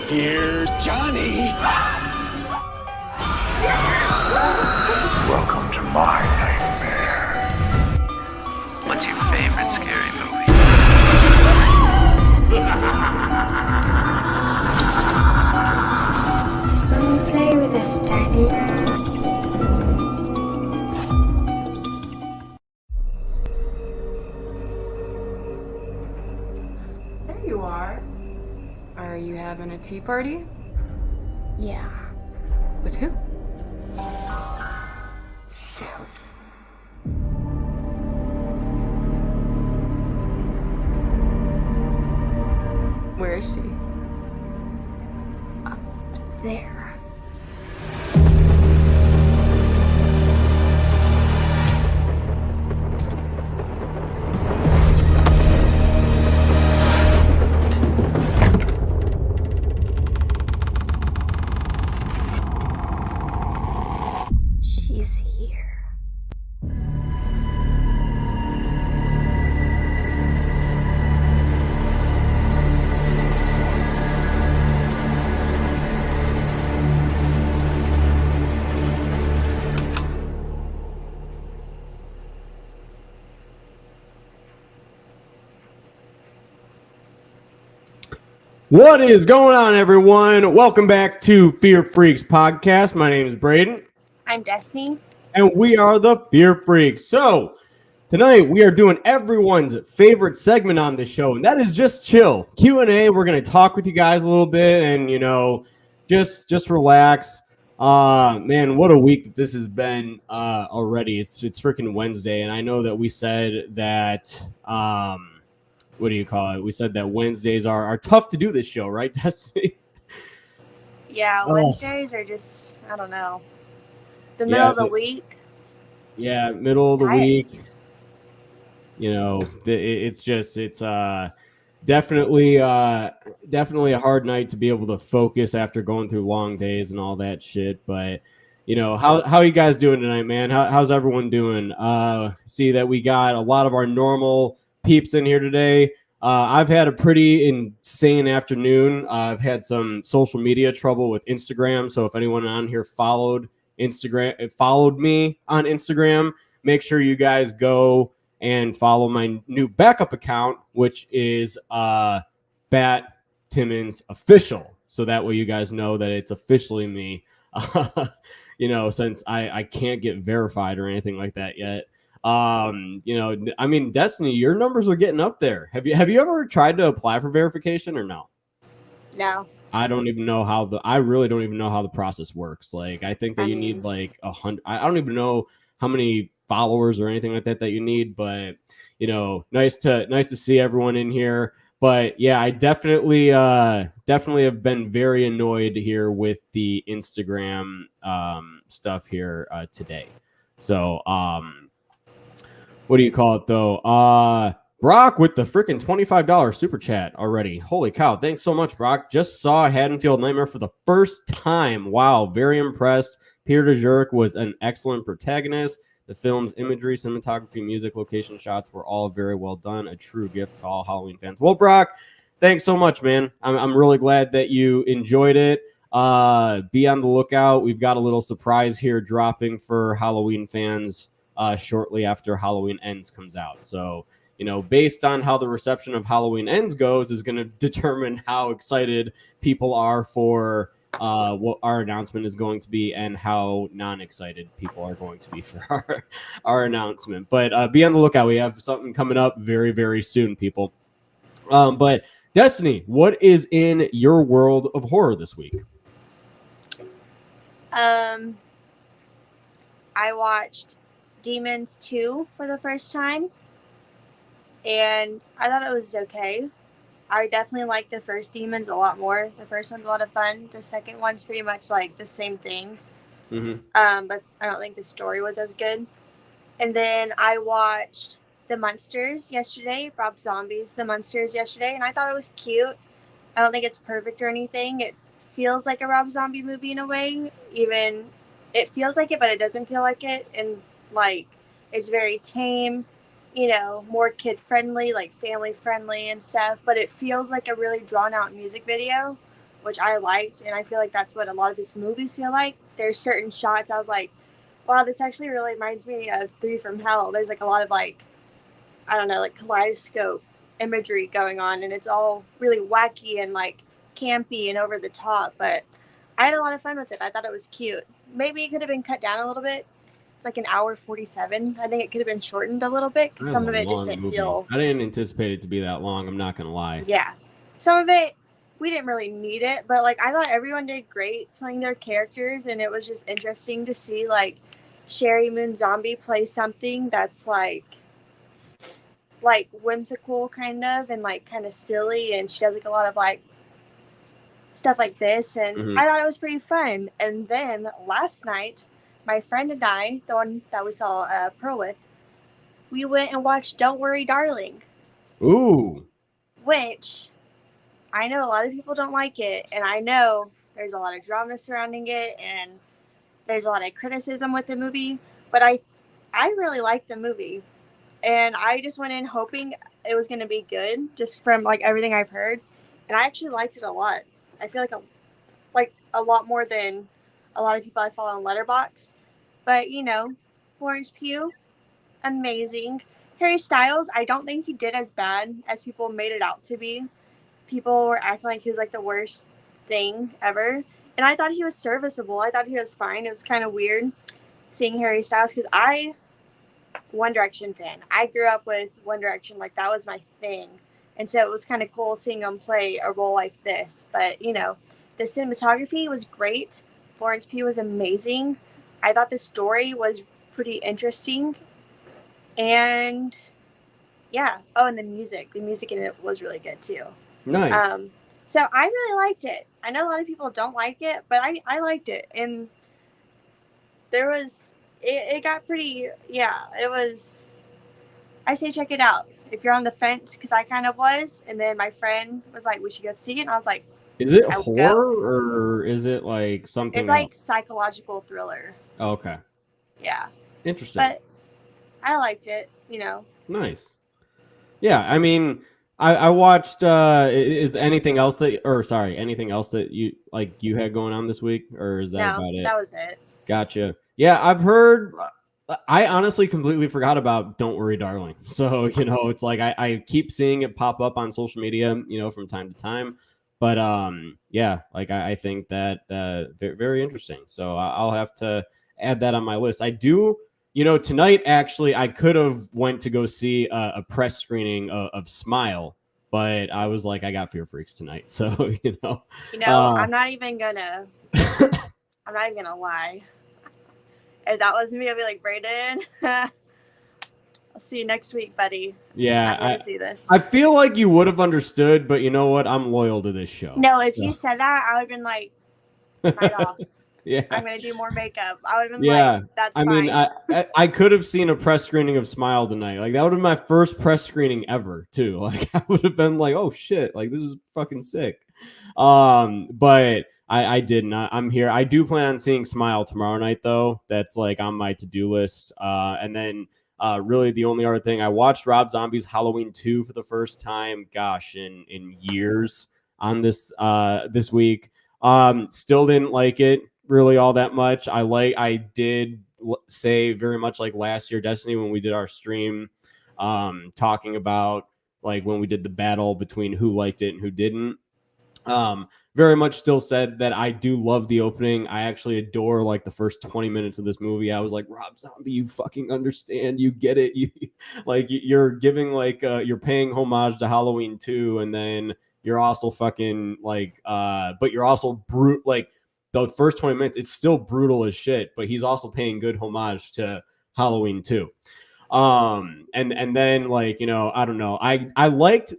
Here's Johnny. Welcome to my nightmare. What's your favorite scary movie? Let me play with this, Daddy. There you are. Are you having a tea party? Yeah. With who? Where is she? There. She's here. What is going on, everyone? Welcome back to Fear Freaks Podcast. My name is Braden. I'm Destiny. And we are the Fear Freaks. So, tonight we are doing everyone's favorite segment on the show, and that is just chill. Q&A, we're going to talk with you guys a little bit and, just relax. Man, what a week that this has been already. It's freaking Wednesday, and I know that we said that... what do you call it? We said that Wednesdays are tough to do this show, right, Destiny? Yeah, Wednesdays are just, I don't know. The middle of the week. Yeah, middle of the Tired. week. It's definitely a hard night to be able to focus after going through long days and all that shit. But, how are you guys doing tonight, man? How's everyone doing? See that we got a lot of our normal peeps in here today. I've had a pretty insane afternoon. I've had some social media trouble with Instagram. So if anyone on here followed me on Instagram, make sure you guys go and follow my new backup account, which is Bat Timmons Official. So that way you guys know that it's officially me. Since I can't get verified or anything like that yet. Destiny, your numbers are getting up there. Have you ever tried to apply for verification or no? No. I really don't even know how the process works. Like, I think that you need like 100. I don't even know how many followers or anything like that you need, but nice to see everyone in here. But yeah, I definitely have been very annoyed here with the Instagram stuff here today. So what do you call it, though? Brock with the freaking $25 super chat already. Holy cow. Thanks so much, Brock. Just saw Haddonfield Nightmare for the first time. Wow, very impressed. Peter DeJurek was an excellent protagonist. The film's imagery, cinematography, music, location shots were all very well done. A true gift to all Halloween fans. Well, Brock, thanks so much, man. I'm really glad that you enjoyed it. Be on the lookout. We've got a little surprise here dropping for Halloween fans shortly after Halloween Ends comes out. So, based on how the reception of Halloween Ends goes is going to determine how excited people are for what our announcement is going to be and how non-excited people are going to be for our announcement. But be on the lookout. We have something coming up very, very soon, people. But Destiny, what is in your world of horror this week? I watched Demons 2 for the first time, and I thought it was okay. I definitely like the first Demons a lot more. The first one's a lot of fun. The second one's pretty much like the same thing. Mm-hmm. But I don't think the story was as good. And then I watched The Munsters yesterday, Rob Zombie's The Munsters yesterday, and I thought it was cute. I don't think it's perfect or anything. It feels like a Rob Zombie movie in a way. Even it feels like it, but it doesn't feel like it. And like, it's very tame, more kid friendly, like family friendly and stuff. But it feels like a really drawn out music video. which I liked, and I feel like that's what a lot of his movies feel like. There's certain shots I was like, wow, this actually really reminds me of Three from Hell. There's like a lot of like, I don't know, like kaleidoscope imagery going on, and it's all really wacky and like campy and over the top, but I had a lot of fun with it. I thought it was cute. Maybe it could have been cut down a little bit. It's like an hour 47. I think it could have been shortened a little bit because That was some of a it just long didn't movie. feel. I didn't anticipate it to be that long. I'm not gonna lie. Yeah. Some of it, we didn't really need it, but like I thought everyone did great playing their characters, and it was just interesting to see like Sherry Moon Zombie play something that's like whimsical kind of and like kind of silly, and she does like a lot of like stuff like this, and I thought it was pretty fun. And then last night, my friend and I, the one that we saw Pearl with, we went and watched Don't Worry Darling. Ooh. Which I know a lot of people don't like it, and I know there's a lot of drama surrounding it, and there's a lot of criticism with the movie, but I really liked the movie, and I just went in hoping it was going to be good, just from like everything I've heard, and I actually liked it a lot. I feel like a lot more than a lot of people I follow on Letterboxd, but you know, Florence Pugh, amazing. Harry Styles, I don't think he did as bad as people made it out to be. People were acting like he was like the worst thing ever, and I thought he was serviceable. I thought he was fine. It was kind of weird seeing Harry Styles because I One Direction fan. I grew up with One Direction, like that was my thing, and so it was kind of cool seeing him play a role like this. But you know, the cinematography was great. Florence Pugh was amazing. I thought the story was pretty interesting, and yeah. Oh, and the music in it was really good too. Nice. So I really liked it. I know a lot of people don't like it, but I liked it. And there was, it got pretty, yeah, it was, I say check it out. If you're on the fence, because I kind of was. And then my friend was like, we should go see it. And I was like, is it I would horror go. or is it like something It's like else? psychological thriller. Oh, okay. Yeah. Interesting. But I liked it, you know. Nice. Yeah, I mean, I watched is anything else that you had going on this week, or is that No, about it? that was it. Gotcha. Yeah, I've heard. I honestly completely forgot about Don't Worry Darling. So, you know, it's like I keep seeing it pop up on social media, you know, from time to time. But yeah, like I think that very, very interesting. So I'll have to add that on my list. I do. You know, tonight, actually, I could have went to go see a press screening of Smile, but I was like, I got Fear Freaks tonight. So, You know, I'm not even gonna lie. If that was me, I'd be like, Braden, I'll see you next week, buddy. Yeah, I'm gonna see this. I feel like you would have understood, but you know what? I'm loyal to this show. No, if you said that, I would have been like, night off. Yeah, I'm gonna do more makeup. I would have been yeah. like, that's I fine. mean, I could have seen a press screening of Smile tonight. Like that would have been my first press screening ever, too. Like I would have been like, oh shit, like this is fucking sick. But I did not. I'm here. I do plan on seeing Smile tomorrow night, though. That's like on my to-do list. And then really the only other thing, I watched Rob Zombie's Halloween 2 for the first time, gosh, in years on this week. Still didn't like it really all that much. I did say very much like last year, Destiny, when we did our stream, talking about like when we did the battle between who liked it and who didn't. Very much still said that I do love the opening. I actually adore like the first 20 minutes of this movie. I was like, Rob Zombie, you fucking understand, you get it. You're giving like you're paying homage to Halloween 2, and then you're also fucking like but you're also brute. Like the first 20 minutes, it's still brutal as shit, but he's also paying good homage to Halloween 2. And then like, you know, I don't know. I watched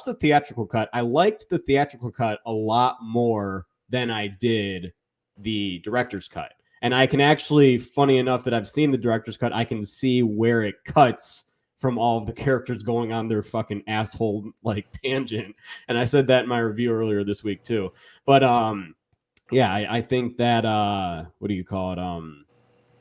the theatrical cut. I liked the theatrical cut a lot more than I did the director's cut. And I can actually, funny enough that I've seen the director's cut, I can see where it cuts from all of the characters going on their fucking asshole like tangent. And I said that in my review earlier this week too. But yeah, I think that what do you call it?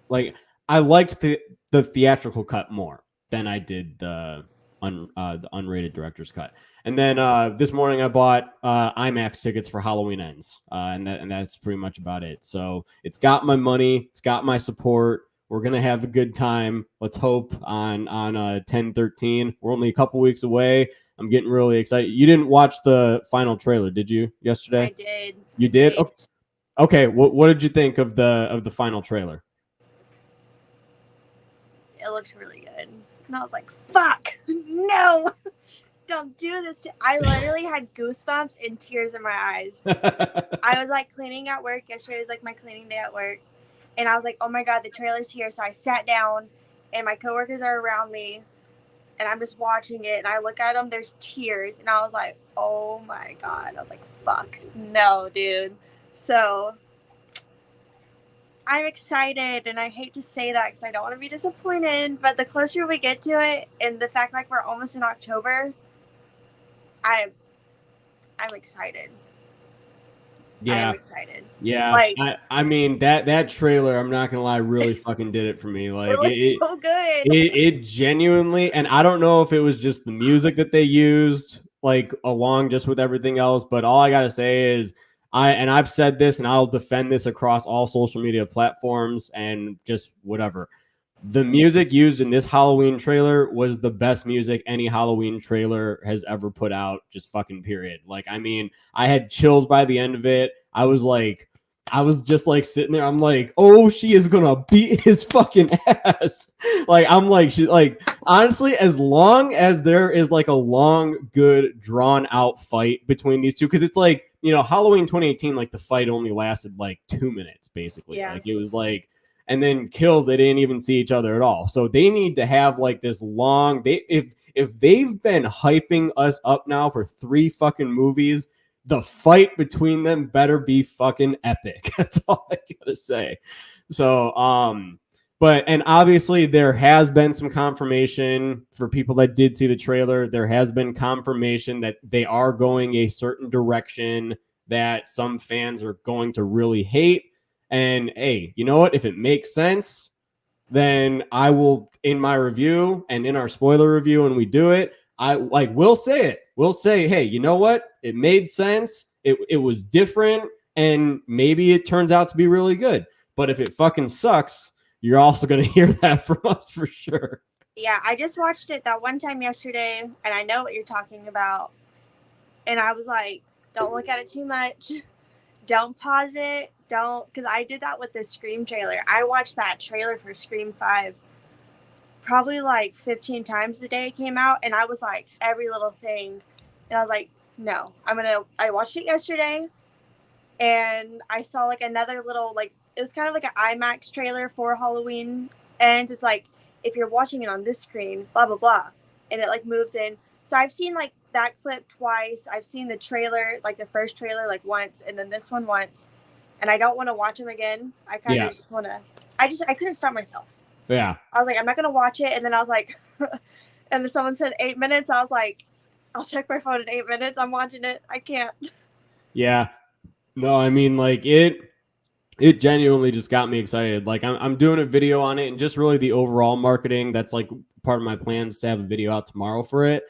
Like I liked the theatrical cut more than I did the the unrated director's cut. And then this morning I bought IMAX tickets for Halloween Ends, and that's pretty much about it. So it's got my money, it's got my support. We're gonna have a good time. Let's hope on 10/13. We're only a couple weeks away. I'm getting really excited. You didn't watch the final trailer, did you? Yesterday, I did. You did? Okay. What did you think of the final trailer? It looked really good, and I was like, "Fuck, no, don't do this!" I literally had goosebumps and tears in my eyes. I was like cleaning at work yesterday. Was like my cleaning day at work. And I was like, oh my God, the trailer's here. So I sat down and my coworkers are around me and I'm just watching it. And I look at them, there's tears. And I was like, oh my God. I was like, fuck, no, dude. So I'm excited. And I hate to say that because I don't want to be disappointed. But the closer we get to it and the fact like we're almost in October, I'm excited. Yeah. I'm excited. Yeah. Like, I mean that trailer, I'm not gonna lie, really fucking did it for me. Like it looks so good. It genuinely, and I don't know if it was just the music that they used, like along just with everything else, but all I gotta say is I've said this and I'll defend this across all social media platforms and just whatever. The music used in this Halloween trailer was the best music any Halloween trailer has ever put out, just fucking period. Like, I mean, I had chills by the end of it. I was just like sitting there. I'm like, oh, she is gonna beat his fucking ass. Like, I'm like, she like, honestly, as long as there is like a long, good, drawn out fight between these two, because it's like, you know, Halloween 2018, like the fight only lasted like 2 minutes, basically. Yeah. Like it was like. And then kills, they didn't even see each other at all. So they need to have like this long. If they've been hyping us up now for 3 fucking movies, the fight between them better be fucking epic. That's all I gotta say. So, and obviously there has been some confirmation for people that did see the trailer. There has been confirmation that they are going a certain direction that some fans are going to really hate. And hey, you know what? If it makes sense, then I will, in my review and in our spoiler review when we do it, we'll say it. We'll say, hey, you know what? It made sense. It was different, and maybe it turns out to be really good. But if it fucking sucks, you're also going to hear that from us for sure. Yeah, I just watched it that one time yesterday, and I know what you're talking about. And I was like, don't look at it too much. Don't pause it. Don't, because I did that with the Scream trailer. I watched that trailer for Scream 5 probably like 15 times the day it came out, and I was like, every little thing. And I was like, no, I watched it yesterday, and I saw like another little, like, it was kind of like an IMAX trailer for Halloween. And it's like, if you're watching it on this screen, blah, blah, blah. And it like moves in. So I've seen like that clip twice. I've seen the trailer, like the first trailer, like once, and then this one once. And I don't want to watch them again. I kind of just want to, I couldn't stop myself. Yeah. I was like, I'm not going to watch it. And then I was like, and then someone said 8 minutes. I was like, I'll check my phone in 8 minutes. I'm watching it. I can't. Yeah. No, I mean, like it genuinely just got me excited. Like I'm doing a video on it, and just really the overall marketing. That's like part of my plans to have a video out tomorrow for it.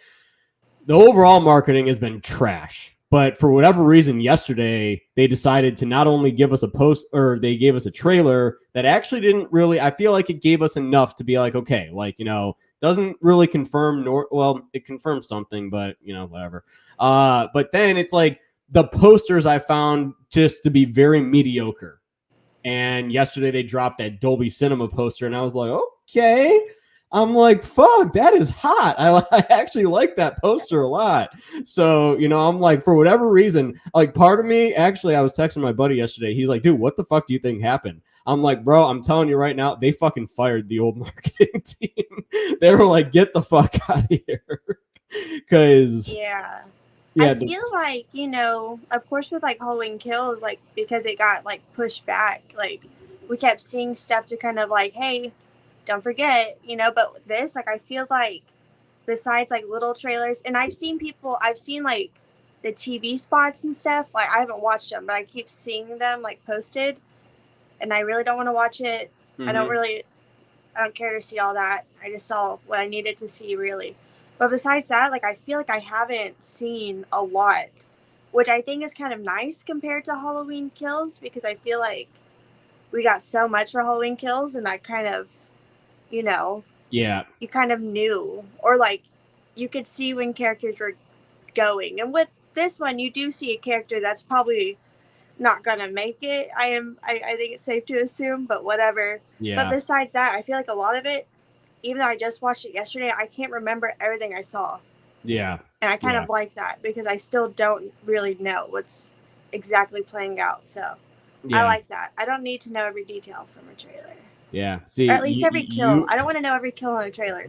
The overall marketing has been trash. But for whatever reason, yesterday, they decided to not only give us a post, or they gave us a trailer that actually didn't really, I feel like it gave us enough to be like, okay, like, you know, doesn't really confirm, it confirms something, but, you know, whatever. But then it's like the posters I found just to be very mediocre. And yesterday they dropped that Dolby Cinema poster, and I was like, okay. I'm like, fuck, that is hot. I actually like that poster a lot. So, you know, I'm like, for whatever reason, like part of me, actually, I was texting my buddy yesterday. He's like, dude, what the fuck do you think happened? I'm like, bro, I'm telling you right now, they fucking fired the old marketing team. They were like, get the fuck out of here. Because I feel like, you know, of course with like Halloween Kills, like because it got like pushed back, like we kept seeing stuff to kind of like, hey, don't forget, you know, but with this, like, I feel like besides like little trailers, and I've seen like the TV spots and stuff, like I haven't watched them, but I keep seeing them like posted, and I really don't want to watch it. Mm-hmm. I don't care to see all that. I just saw what I needed to see, really. But besides that, like, I feel like I haven't seen a lot, which I think is kind of nice compared to Halloween Kills, because I feel like we got so much for Halloween Kills, and I kind of, you know, Yeah. you kind of knew, or like you could see when characters were going. And with this one, you do see a character that's probably not gonna make it. I think it's safe to assume, but whatever. Yeah. But besides that, I feel like a lot of it, even though I just watched it yesterday, I can't remember everything I saw. Yeah. And I kind of like that, because I still don't really know what's exactly playing out. So I like that. I don't need to know every detail from a trailer. Yeah. See, Or at least every kill. I don't want to know every kill on a trailer.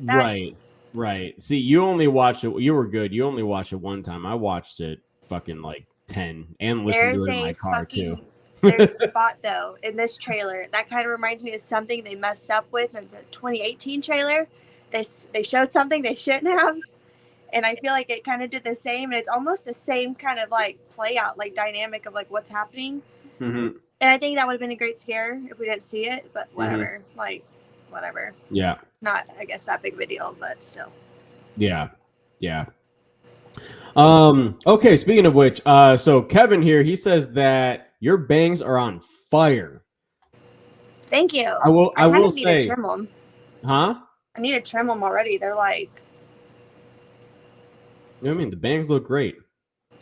Right. See, you only watched it. You were good. You only watched it one time. I watched it fucking like 10 and listened to it in my car too. There's a spot though in this trailer that kind of reminds me of something they messed up with in the 2018 trailer. They showed something they shouldn't have, and I feel like it kind of did the same. And it's almost the same kind of like play out, like dynamic of like what's happening. Mm-hmm. And I think that would have been a great scare if we didn't see it. But whatever, like whatever. Yeah. It's not, I guess, that big of a deal, but still. Yeah. Okay, speaking of which, so Kevin here, he says that your bangs are on fire. Thank you. I will need say, to trim them. Huh? I need to trim them already. They're like, I mean, the bangs look great.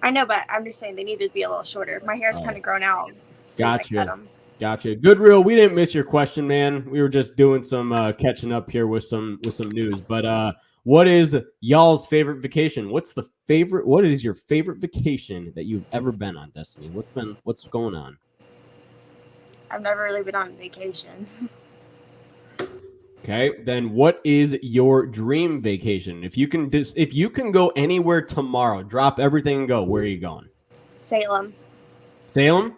I know, but I'm just saying they need to be a little shorter. My hair's kind of grown out. Gotcha. Good real. We didn't miss your question, man. We were just doing some catching up here with some news. But what is y'all's favorite vacation? What is your favorite vacation that you've ever been on, Destiny? What's going on? I've never really been on vacation. Okay, then what is your dream vacation? If you can go anywhere tomorrow, drop everything and go, where are you going? Salem. Salem?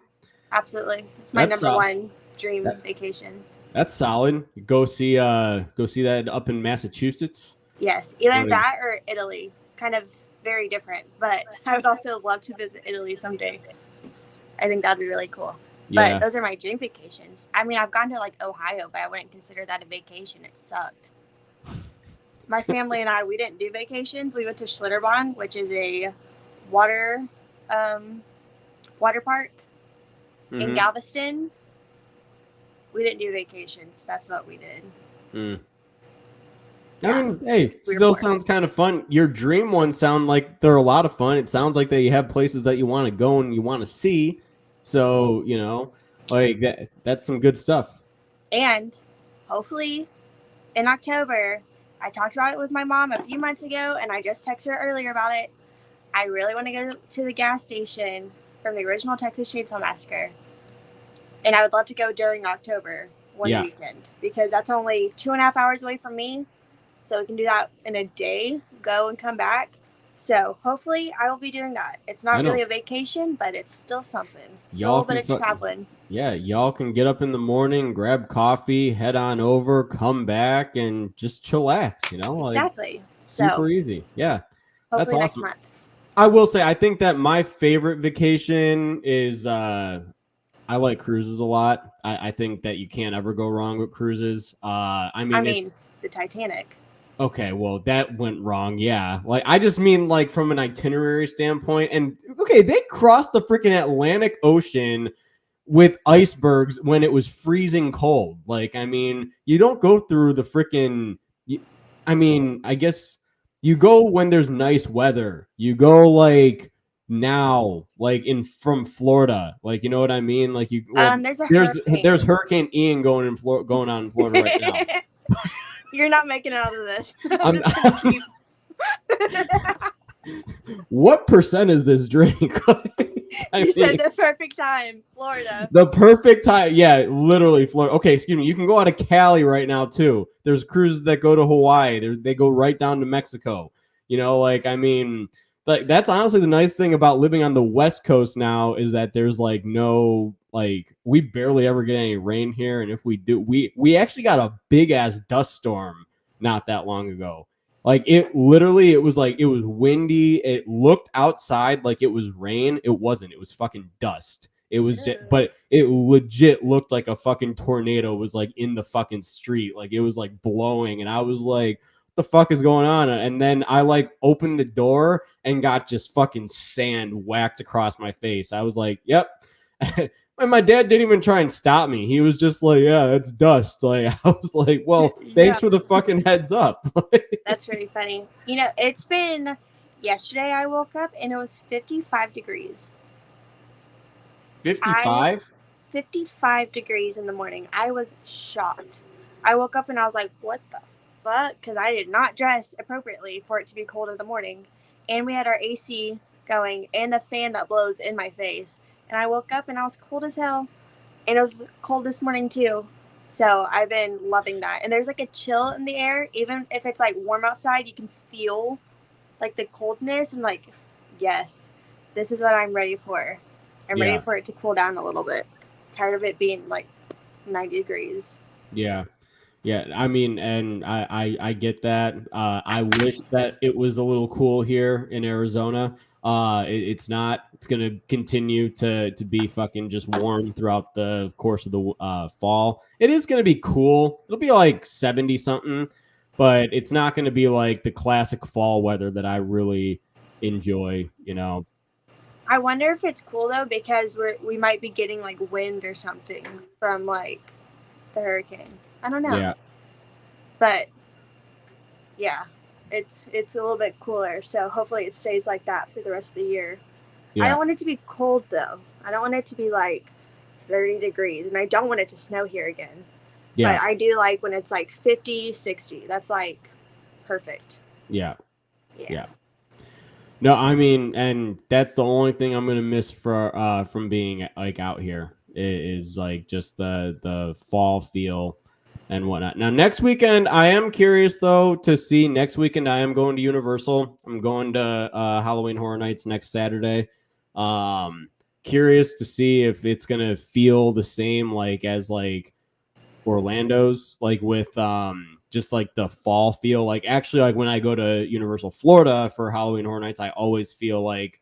Absolutely. It's my number one dream vacation. That's solid. Go see that up in Massachusetts. Yes, either that or Italy. Kind of very different, but I would also love to visit Italy someday. I think that'd be really cool. Yeah. But those are my dream vacations. I mean, I've gone to like Ohio, but I wouldn't consider that a vacation. It sucked. My family and I, we didn't do vacations. We went to Schlitterbahn, which is a water park in Galveston. We didn't do vacations. That's what we did. Yeah. I mean, hey, still sounds kind of fun. Your dream ones sound like they're a lot of fun. It sounds like that you have places that you want to go and you want to see. So, like that's some good stuff. And hopefully in October, I talked about it with my mom a few months ago, and I just texted her earlier about it. I really want to go to the gas station from the original Texas Chainsaw Massacre. And I would love to go during October one weekend, because that's only 2.5 hours away from me. So we can do that in a day, go and come back. So hopefully I will be doing that. It's not really a vacation, but it's still something. Still a little bit of traveling. Yeah, y'all can get up in the morning, grab coffee, head on over, come back, and just chillax, Exactly. Super easy. Yeah. That's awesome. Next month. I will say, I think that my favorite vacation is, I like cruises a lot. I think that you can't ever go wrong with cruises. I mean, the Titanic. Okay, well, that went wrong. Yeah. Like, I just mean, like, from an itinerary standpoint. And, okay, they crossed the freaking Atlantic Ocean with icebergs when it was freezing cold. Like, I mean, you don't go through the freaking... I guess you go when there's nice weather. You go, like, now, like, from Florida. Like, you know what I mean? Like, there's Hurricane Ian going on in Florida right now. You're not making it out of this. What percent is this drink? You said the perfect time, Florida. The perfect time. Yeah, literally Florida. Okay, excuse me. You can go out of Cali right now, too. There's cruises that go to Hawaii. They go right down to Mexico. That's honestly the nice thing about living on the West Coast now, is that there's like no, like, we barely ever get any rain here. And if we do, we actually got a big ass dust storm not that long ago. Like, it was windy. It looked outside like it was rain. It wasn't. It was fucking dust. It was just, but it legit looked like a fucking tornado was like in the fucking street. Like, it was like blowing. And I was like, the fuck is going on? And then I like opened the door and got just fucking sand whacked across my face. I was like, yep. And my dad didn't even try and stop me. He was just like, yeah, it's dust. Like, I was like, well, thanks for the fucking heads up. That's really funny. You know, it's been yesterday I woke up and it was 55 degrees. 55? 55 degrees in the morning. I was shocked. I woke up and I was like, what the fuck? Because I did not dress appropriately for it to be cold in the morning. And we had our AC going and the fan that blows in my face. And I woke up and I was cold as hell. And it was cold this morning too. So I've been loving that. And there's like a chill in the air. Even if it's like warm outside, you can feel like the coldness. And like, yes, this is what I'm ready for. I'm ready for it to cool down a little bit. Tired of it being like 90 degrees. Yeah. I mean, and I get that. I wish that it was a little cool here in Arizona. It's not. It's gonna continue to be fucking just warm throughout the course of the fall. It is gonna be cool. It'll be like 70 something, but it's not gonna be like the classic fall weather that I really enjoy. You know. I wonder if it's cool though because we might be getting like wind or something from like the hurricane. I don't know. Yeah. But yeah, it's a little bit cooler. So hopefully it stays like that for the rest of the year. Yeah. I don't want it to be cold though. I don't want it to be like 30 degrees and I don't want it to snow here again. Yeah. But I do like when it's like 50, 60. That's like perfect. Yeah. No, I mean, and that's the only thing I'm gonna miss from being like out here is like just the fall feel and whatnot. Now, next weekend, I am curious though to see. Next weekend, I am going to Universal. I'm going to Halloween Horror Nights next Saturday. Curious to see if it's gonna feel the same like as like Orlando's, like with just like the fall feel. Like actually, like when I go to Universal Florida for Halloween Horror Nights, I always feel like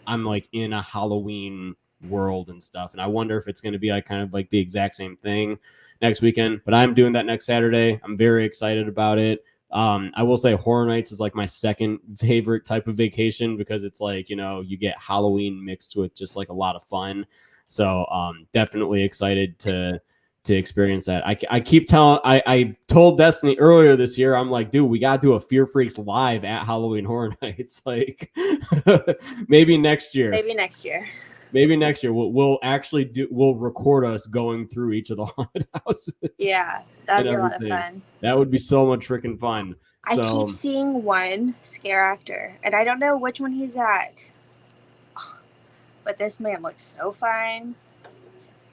I'm like in a Halloween world and stuff. And I wonder if it's going to be like kind of like the exact same thing next weekend. But I'm doing that next Saturday. I'm very excited about it. I will say Horror Nights is like my second favorite type of vacation because it's like, you know, you get Halloween mixed with just like a lot of fun. So definitely excited to experience that. I keep telling, I told Destiny earlier this year, I'm like, dude, we got to do a Fear Freaks live at Halloween Horror Nights. Like maybe next year. We'll actually we'll record us going through each of the haunted houses. Yeah, that'd be a lot of fun. That would be so much freaking fun. I keep seeing one scare actor, and I don't know which one he's at. But this man looks so fine.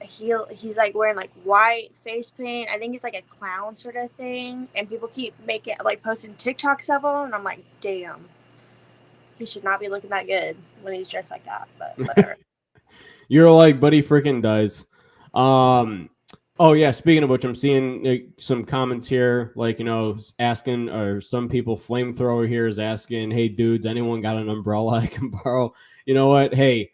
He's like wearing like white face paint. I think he's like a clown sort of thing. And people keep making like posting TikToks of him, and I'm like, damn. He should not be looking that good when he's dressed like that. But whatever. You're like, buddy freaking does. Oh yeah, speaking of which, I'm seeing some comments here, like, you know, asking, or some people, Flamethrower here is asking, hey dudes, anyone got an umbrella I can borrow? You know what? Hey,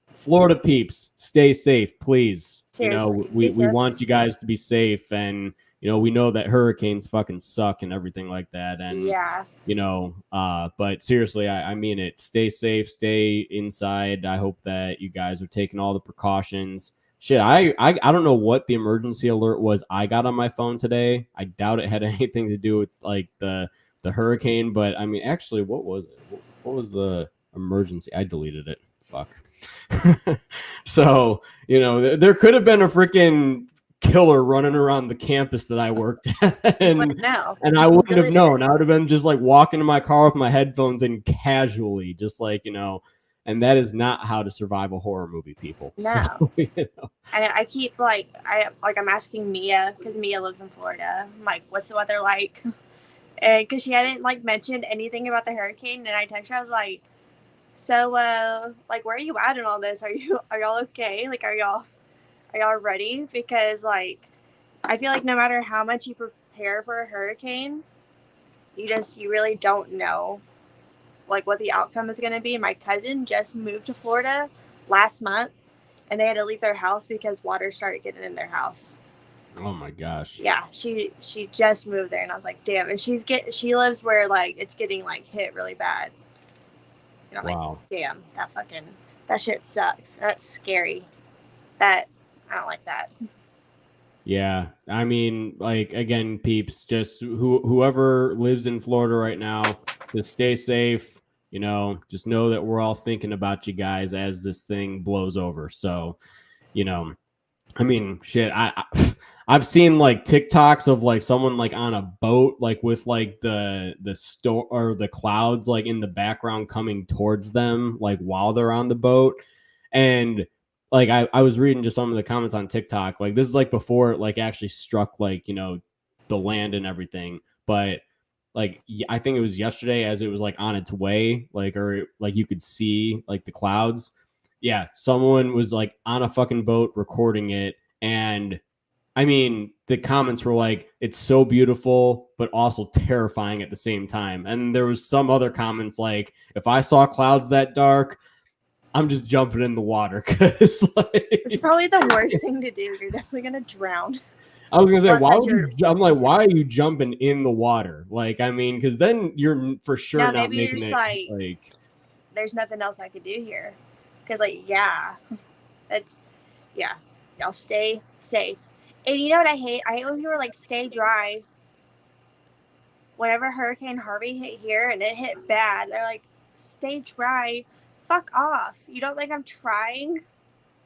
Florida peeps, stay safe, please. Seriously. You know, we want you guys to be safe, and you know, we know that hurricanes fucking suck and everything like that. And yeah, you know, but seriously, I mean it. Stay safe, stay inside. I hope that you guys are taking all the precautions. Shit, I don't know what the emergency alert was I got on my phone today. I doubt it had anything to do with like the hurricane, but I mean, actually, what was it? What was the emergency? I deleted it. Fuck. So, you know, there could have been a freaking killer running around the campus that I worked at, and I wouldn't have known. I would have been just like walking to my car with my headphones and casually, just like, you know, and that is not how to survive a horror movie, people. No. So, you know. I keep I'm asking Mia, because Mia lives in Florida. I'm like, what's the weather like? And because she hadn't like mentioned anything about the hurricane, and I texted her, I was like, so like, where are you at in all this? Are y'all okay? Like, are y'all ready? Because like, I feel like no matter how much you prepare for a hurricane, you really don't know like what the outcome is going to be. My cousin just moved to Florida last month, and they had to leave their house because water started getting in their house. Oh my gosh. Yeah, she just moved there, and I was like, damn. And she lives where like it's getting like hit really bad. And I'm Wow. like, damn, that shit sucks. That's scary. I don't like that. Yeah, I mean, like again, peeps, just whoever lives in Florida right now, just stay safe. You know, just know that we're all thinking about you guys as this thing blows over. So, you know, I mean, shit, I've seen like TikToks of like someone like on a boat, like with like the store or the clouds like in the background coming towards them, like while they're on the boat, and like I was reading just some of the comments on TikTok. Like this is like before it like actually struck like, you know, the land and everything. But like I think it was yesterday as it was like on its way, like or like you could see like the clouds. Yeah, someone was like on a fucking boat recording it, and I mean the comments were like, "It's so beautiful, but also terrifying at the same time." And there was some other comments like, "If I saw clouds that dark, I'm just jumping in the water because like, It's probably the worst thing to do. You're definitely gonna drown. I was gonna say, Unless I'm like, why are you jumping in the water? Like, I mean, because then you're for sure No, not maybe you're making just it like, there's nothing else I could do here. Because like, yeah, y'all stay safe. And you know what I hate? I hate when people are like, stay dry. Whenever Hurricane Harvey hit here and it hit bad, they're like, stay dry. Fuck off. You don't think I'm trying?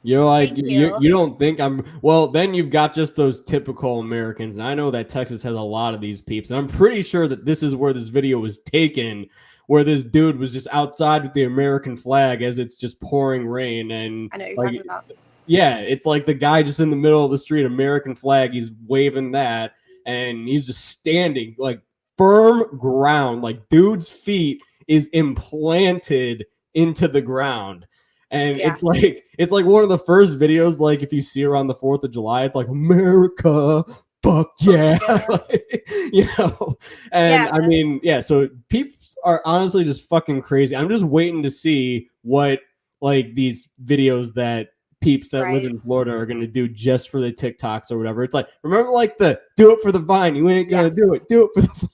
You're like, Thank you. you don't think I'm, well, then you've got just those typical Americans. And I know that Texas has a lot of these peeps. And I'm pretty sure that this is where this video was taken, where this dude was just outside with the American flag as it's just pouring rain. And I know what you're like, talking about. yeah, it's like the guy just in the middle of the street, American flag. He's waving that. And he's just standing like firm ground, like dude's feet is implanted into the ground. And Yeah. it's like one of the first videos, like if you see her on the 4th of July, it's like America, fuck yeah. You know, and Yeah. I mean, yeah, so peeps are honestly just fucking crazy. I'm just waiting to see what like these videos that peeps that live Right. in Florida are gonna do just for the TikToks or whatever. It's like, remember like the do it for the vine, you ain't gonna do it for the vine.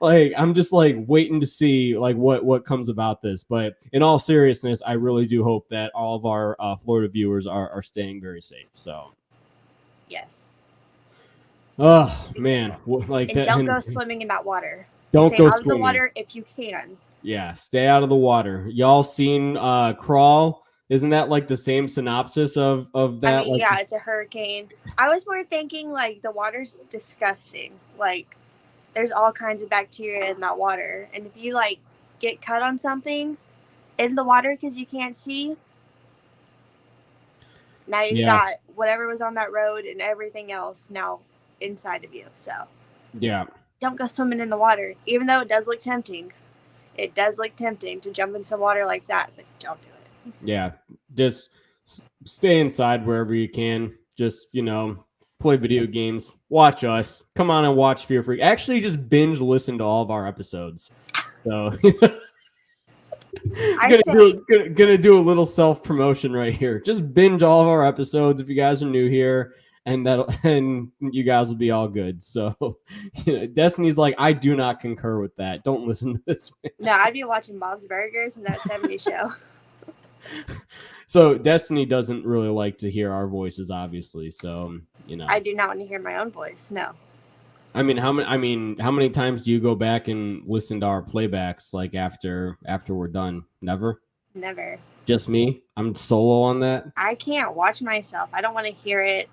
Like I'm just like waiting to see like what comes about this. But in all seriousness, I really do hope that all of our Florida viewers are staying very safe. So Yes. oh man, like And that, don't go swimming in that water. don't Stay go out of the swimming. water if you can. Yeah, stay out of the water. Y'all seen Crawl? Isn't that like the same synopsis of that? I mean, like, yeah, it's a hurricane. I was more thinking like the water's disgusting. Like there's all kinds of bacteria in that water, and if you like get cut on something in the water because you can't see, now you got whatever was on that road and everything else now inside of you. So yeah, don't go swimming in the water, even though it does look tempting. It does look tempting to jump in some water like that, but don't do it. yeah, just stay inside wherever you can. Just, you know, play video games, watch us, come on and watch Fear Freak. Actually, just binge listen to all of our episodes. So gonna do a little self promotion right here. Just binge all of our episodes if you guys are new here, and you guys will be all good. So, you know, Destiny's like, I do not concur with that. Don't listen to this. No, I'd be watching Bob's Burgers and that 70s show. So Destiny doesn't really like to hear our voices, obviously. So, you know, I do not want to hear my own voice. No. I mean, how many times do you go back and listen to our playbacks like after we're done? Never? Never. Just me? I'm solo on that? I can't watch myself. I don't want to hear it.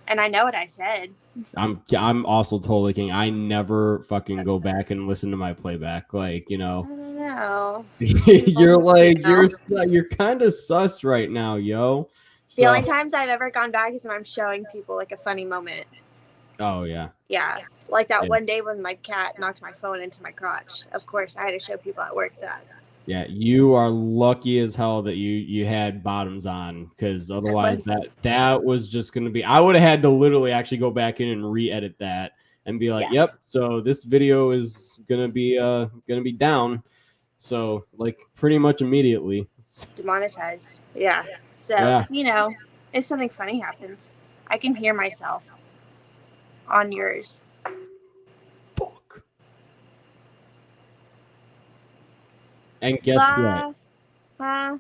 And I know what I said. I'm also totally king. I never fucking go back and listen to my playback. Like, you know. I don't know. You're like, you're kind of sus right now, yo. The only times I've ever gone back is when I'm showing people like a funny moment. Oh yeah. Yeah. Like that one day when my cat knocked my phone into my crotch. Of course, I had to show people at work that. Yeah, you are lucky as hell that you had bottoms on, because otherwise that was just gonna be. I would have had to literally actually go back in and re-edit that and be like, yep. So this video is gonna be down. So like pretty much immediately. Demonetized. Yeah. So you know, if something funny happens, I can hear myself. on yours. Fuck. And guess what?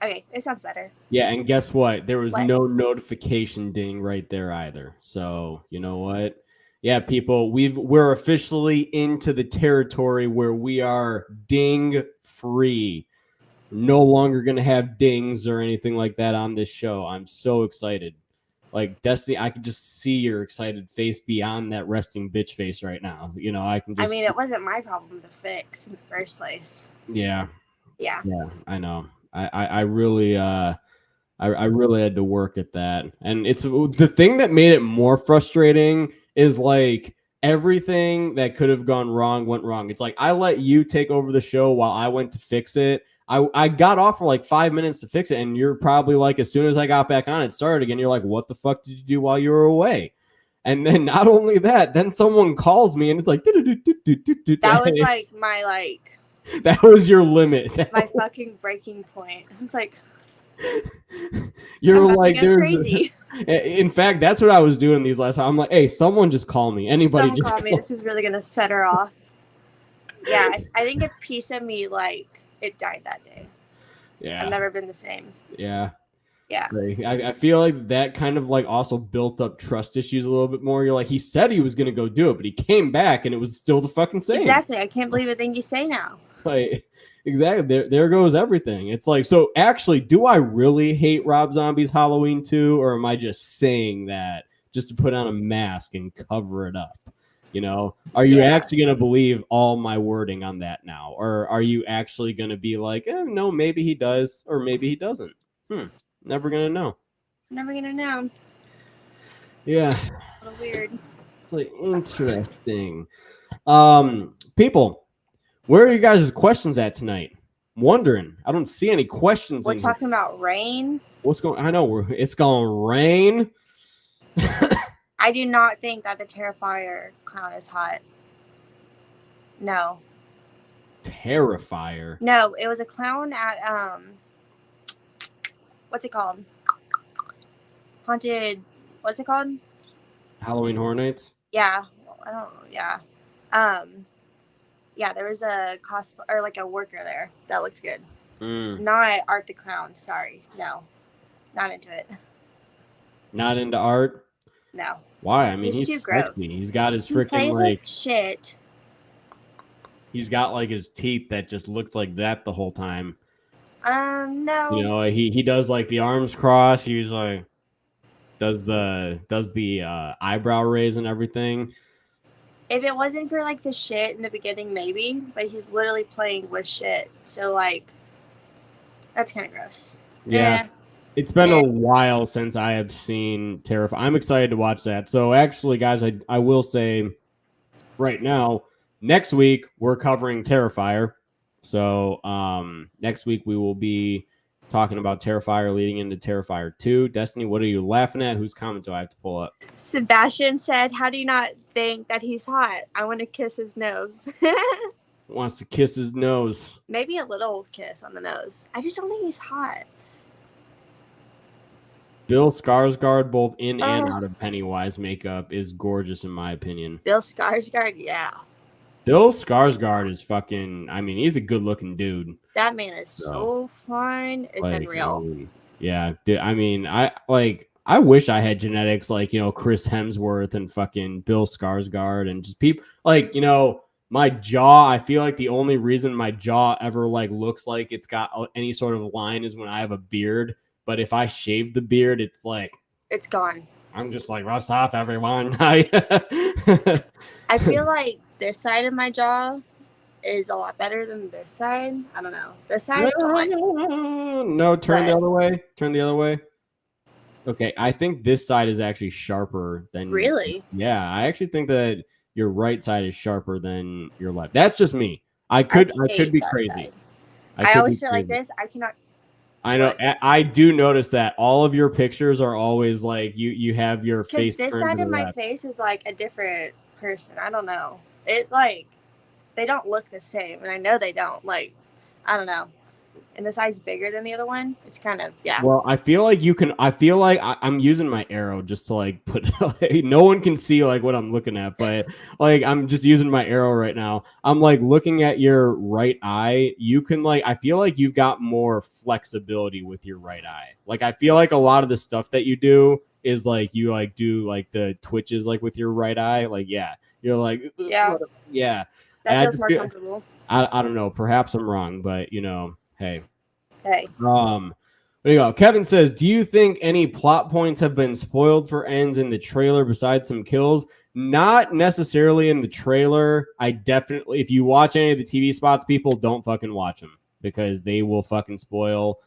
Okay, it sounds better. Yeah, and guess what? There was What? no notification ding right there either. So, you know what? Yeah, people, we're officially into the territory where we are ding free. No longer going to have dings or anything like that on this show. I'm so excited. Like, Destiny, I can just see your excited face beyond that resting bitch face right now. You know, I can just... I mean, it wasn't my problem to fix in the first place. Yeah. Yeah. Yeah, I know. I really I really had to work at that. And it's the thing that made it more frustrating is like everything that could have gone wrong went wrong. It's like I let you take over the show while I went to fix it. I got off for like 5 minutes to fix it, and you're probably like, as soon as I got back on, it started again. You're like, what the fuck did you do while you were away? And then not only that, then someone calls me and it's like, that was like my like that was your limit. My fucking breaking point. I was like, you're I'm about like, to go there's crazy. In fact, that's what I was doing these last time. I'm like, hey, someone just call me. Anybody Someone just call me. This is really gonna set her off. Yeah, I think a piece of me like it died that day. Yeah. I've never been the same. Yeah. Yeah. Like, I feel like that kind of like also built up trust issues a little bit more. You're like, he said he was gonna go do it, but he came back and it was still the fucking same. Exactly. I can't believe a thing you say now. Like, exactly. There goes everything. It's like, so actually, do I really hate Rob Zombie's Halloween 2, or am I just saying that just to put on a mask and cover it up? You know, are you actually going to believe all my wording on that now? Or are you actually going to be like, no, maybe he does, or maybe he doesn't? Never going to know. Never gonna know. Yeah. A little weird. It's like interesting. People, where are you guys' questions at tonight? I'm wondering. I don't see any questions. We're talking about rain. What's going? I know it's going to rain. I do not think that the Terrifier clown is hot. No. Terrifier. No, it was a clown at what's it called? Haunted. What's it called? Halloween Horror Nights. Yeah, I don't. Yeah. Yeah, there was a cosplay or like a worker there that looked good. Not Art the Clown. Sorry, no, not into it. Not into art. No. Why? I mean, he's he's too gross. sexy. He's got his He freaking plays like with shit. He's got like his teeth that just looks like that the whole time. No. You know, he does like the arms cross. He's like does the eyebrow raise and everything. If it wasn't for like the shit in the beginning, maybe, but he's literally playing with shit. So like, that's kind of gross. Yeah. It's been a while since I have seen Terrifier. I'm excited to watch that. So actually, guys, I will say right now, next week we're covering Terrifier. So next week we will be talking about Terrifier leading into Terrifier 2. Destiny, what are you laughing at? Whose comment do I have to pull up? Sebastian said, how do you not think that he's hot? I want to kiss his nose. Wants to kiss his nose. Maybe a little kiss on the nose. I just don't think he's hot. Bill Skarsgard, both in and out of Pennywise makeup, is gorgeous in my opinion. Bill Skarsgard, yeah. Bill Skarsgard is fucking, I mean, he's a good looking dude. That man is so fine. It's like, unreal. Yeah. I mean, I wish I had genetics like, you know, Chris Hemsworth and fucking Bill Skarsgard and just people like, you know, my jaw. I feel like the only reason my jaw ever like looks like it's got any sort of line is when I have a beard. But if I shave the beard, it's like it's gone. I'm just like, what's up, everyone? I feel like this side of my jaw is a lot better than this side. I don't know. This side, no, turn the other way. Turn the other way. Okay, I think this side is actually sharper than. Really? Yeah, I actually think that your right side is sharper than your left. That's just me. I could be crazy. I always say like this. I cannot. I know. I do notice that all of your pictures are always like you have your face. Because this side of my face is like a different person. I don't know. It like they don't look the same, and I know they don't. Like I don't know. and the size bigger than the other one. It's kind of Well, I feel like you can. I feel like I'm using my arrow just to like put. Like, no one can see like what I'm looking at, but like I'm just using my arrow right now. I'm like looking at your right eye. You can like. I feel like you've got more flexibility with your right eye. Like I feel like a lot of the stuff that you do is like you like do like the twitches like with your right eye. Like you're like yeah. That feels more comfortable. I don't know. Perhaps I'm wrong, but hey. Hey. There you go. Kevin says, do you think any plot points have been spoiled for ends in the trailer besides some kills? Not necessarily in the trailer. I definitely, if you watch any of the TV spots, people don't fucking watch them because they will fucking spoil.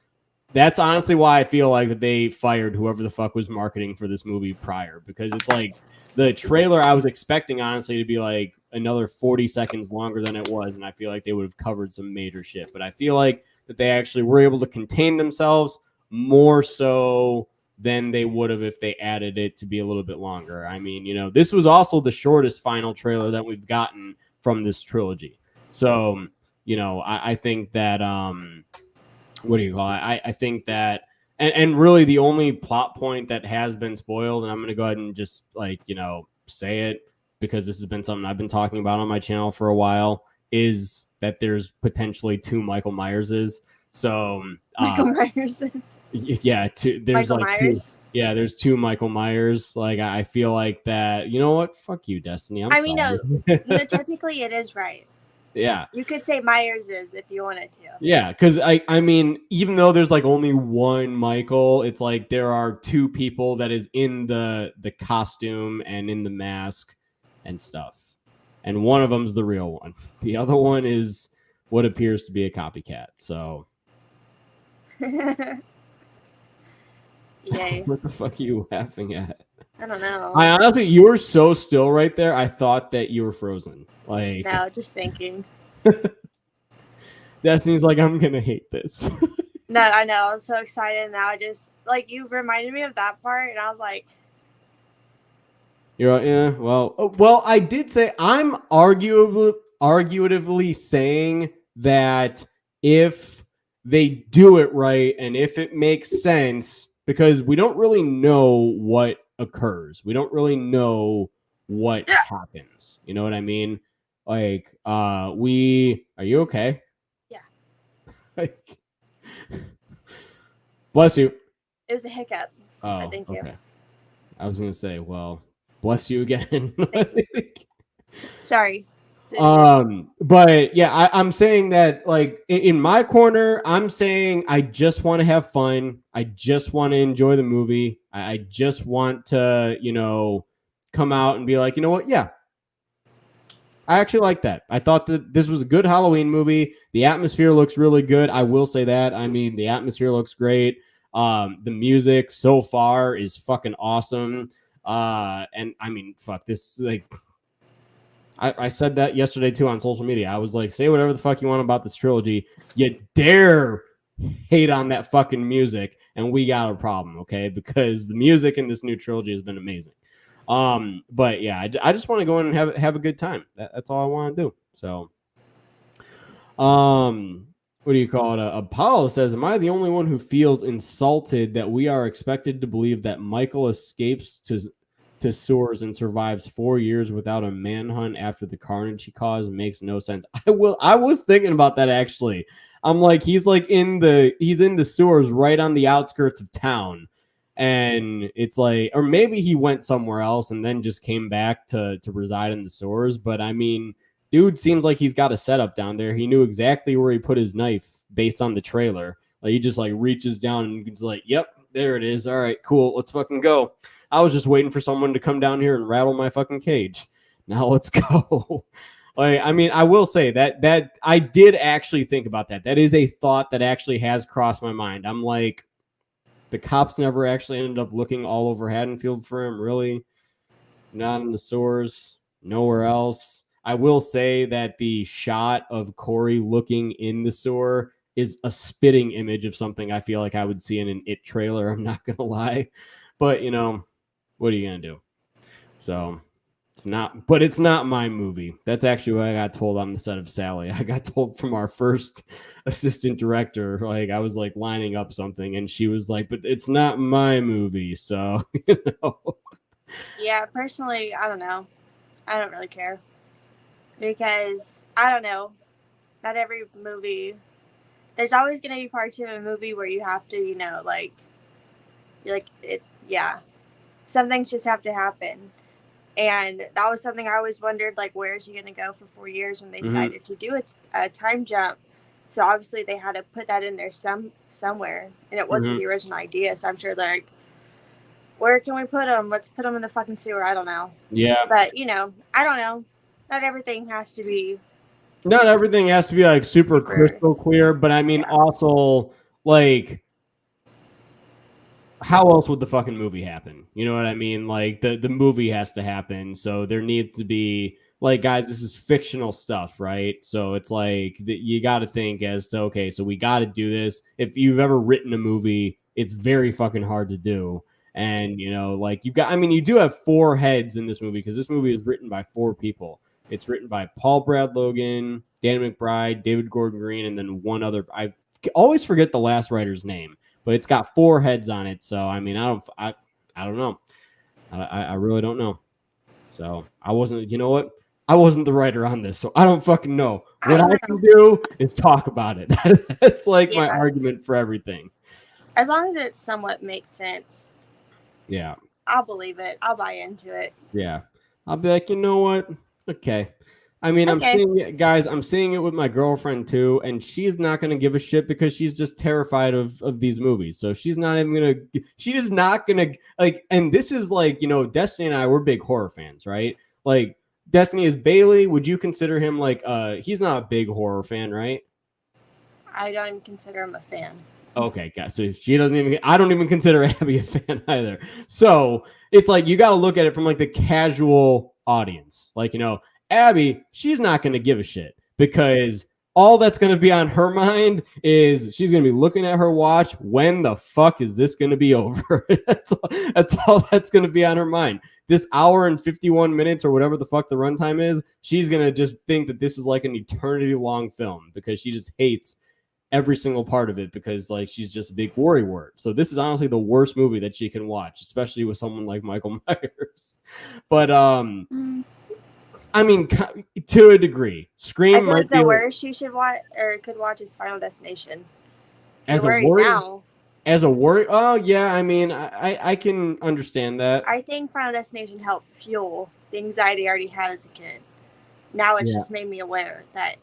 That's honestly why I feel like that they fired whoever the fuck was marketing for this movie prior, because it's like the trailer I was expecting honestly to be like another 40 seconds longer than it was, and I feel like they would have covered some major shit. But I feel like that they actually were able to contain themselves more so than they would have if they added it to be a little bit longer. I mean, this was also the shortest final trailer that we've gotten from this trilogy. So, I think that what do you call it? I think that and really the only plot point that has been spoiled, and I'm gonna go ahead and just say it because this has been something I've been talking about on my channel for a while, is that there's potentially 2 Michael Myerses. So Michael Myers. Yeah, there's Michael like Myers. there's 2 Michael Myers. Like I feel like that. You know what? Fuck you, Destiny. I'm sorry. No, technically it is right. Yeah. You could say Myers is if you wanted to. Yeah, because I mean, even though there's like only 1 Michael, it's like there are 2 people that is in the costume and in the mask and stuff. And one of them's the real one. The other one is what appears to be a copycat. So Yay. what the fuck are you laughing at? I don't know. I honestly, you were so still right there. I thought that you were frozen. Like, no, just thinking. Destiny's like, I'm gonna hate this. No, I know. I was so excited. Now I just you reminded me of that part, and I was like, You're like, yeah. Well, I did say I'm arguably saying that if they do it right and if it makes sense, because we don't really know what occurs. We don't really know what happens. You know what I mean? Like, are you okay? Yeah. Like, bless you. It was a hiccup. Oh, thank you. Okay. I was gonna say, well, bless you again. Sorry. But yeah, I'm saying that like in my corner, I'm saying I just want to have fun. I just want to enjoy the movie. I just want to, come out and be like, you know what? Yeah, I actually like that. I thought that this was a good Halloween movie. The atmosphere looks really good. I will say that. I mean, the atmosphere looks great. The music so far is fucking awesome. And I mean, fuck this. Like, I said that yesterday too on social media. I was like, say whatever the fuck you want about this trilogy. You dare hate on that fucking music, and we got a problem, okay? Because the music in this new trilogy has been amazing. But yeah, I just want to go in and have a good time. That's all I want to do. So, what do you call it? Apollo says, am I the only one who feels insulted that we are expected to believe that Michael escapes to sewers and survives 4 years without a manhunt after the carnage he caused? Makes no sense. I was thinking about that actually. I'm like, he's in the sewers right on the outskirts of town. And it's like, or maybe he went somewhere else and then just came back to reside in the sewers. But I mean, dude seems like he's got a setup down there. He knew exactly where he put his knife based on the trailer. Like, he just like reaches down and he's like, yep, there it is. All right, cool. Let's fucking go. I was just waiting for someone to come down here and rattle my fucking cage. Now let's go. Like, I mean, I will say that I did actually think about that. That is a thought that actually has crossed my mind. I'm like, the cops never actually ended up looking all over Haddonfield for him, really? Not in the sewers, nowhere else. I will say that the shot of Corey looking in the sewer is a spitting image of something I feel like I would see in an It trailer. I'm not going to lie. But, what are you going to do? So it's not my movie. That's actually what I got told on the set of Sally. I got told from our first assistant director, like I was like lining up something and she was like, but it's not my movie. So, Yeah, personally, I don't know. I don't really care. Because, I don't know. Not every movie. There's always going to be parts of a movie where you have to, some things just have to happen. And that was something I always wondered, like, where is he going to go for 4 years when they decided to do a time jump? So obviously they had to put that in there somewhere, and it wasn't the original idea. So I'm sure they're like, where can we put him? Let's put him in the fucking sewer. I don't know. Yeah. But I don't know. Not everything has to be. Not everything has to be like super crystal clear, but I mean, also like, how else would the fucking movie happen? You know what I mean? Like the movie has to happen. So there needs to be like, guys, this is fictional stuff, right? So it's like you got to think as to, okay, so we got to do this. If you've ever written a movie, it's very fucking hard to do. And, like you do have 4 heads in this movie because this movie is written by 4 people. It's written by Paul Brad Logan, Danny McBride, David Gordon Green, and then one other. I always forget the last writer's name. But it's got 4 heads on it, so I mean, I don't know. I really don't know. So I wasn't. You know what? I wasn't the writer on this, so I don't fucking know. What I can do is talk about it. That's like my argument for everything. As long as it somewhat makes sense. Yeah. I'll believe it. I'll buy into it. Yeah. I'll be like, you know what? Okay. I mean, I'm seeing it with my girlfriend too, and she's not going to give a shit because she's just terrified of these movies. So she's not even going to, she is not going to like, and this is like, Destiny and I, we're big horror fans, right? Like Destiny is Bailey. Would you consider him like, he's not a big horror fan, right? I don't even consider him a fan. Okay, guys. So I don't even consider Abby a fan either. So it's like, you got to look at it from like the casual audience. Like, Abby, she's not going to give a shit because all that's going to be on her mind is she's going to be looking at her watch. When the fuck is this going to be over? That's all that's going to be on her mind. This hour and 51 minutes or whatever the fuck the runtime is, she's going to just think that this is like an eternity long film because she just hates every single part of it because like she's just a big worry word. So this is honestly the worst movie that she can watch, especially with someone like Michael Myers. But I mean, to a degree, Scream. I feel like the worst you should watch or could watch is Final Destination. As a worry now. As a worry, oh yeah. I mean, I can understand that. I think Final Destination helped fuel the anxiety I already had as a kid. Now it's just made me aware that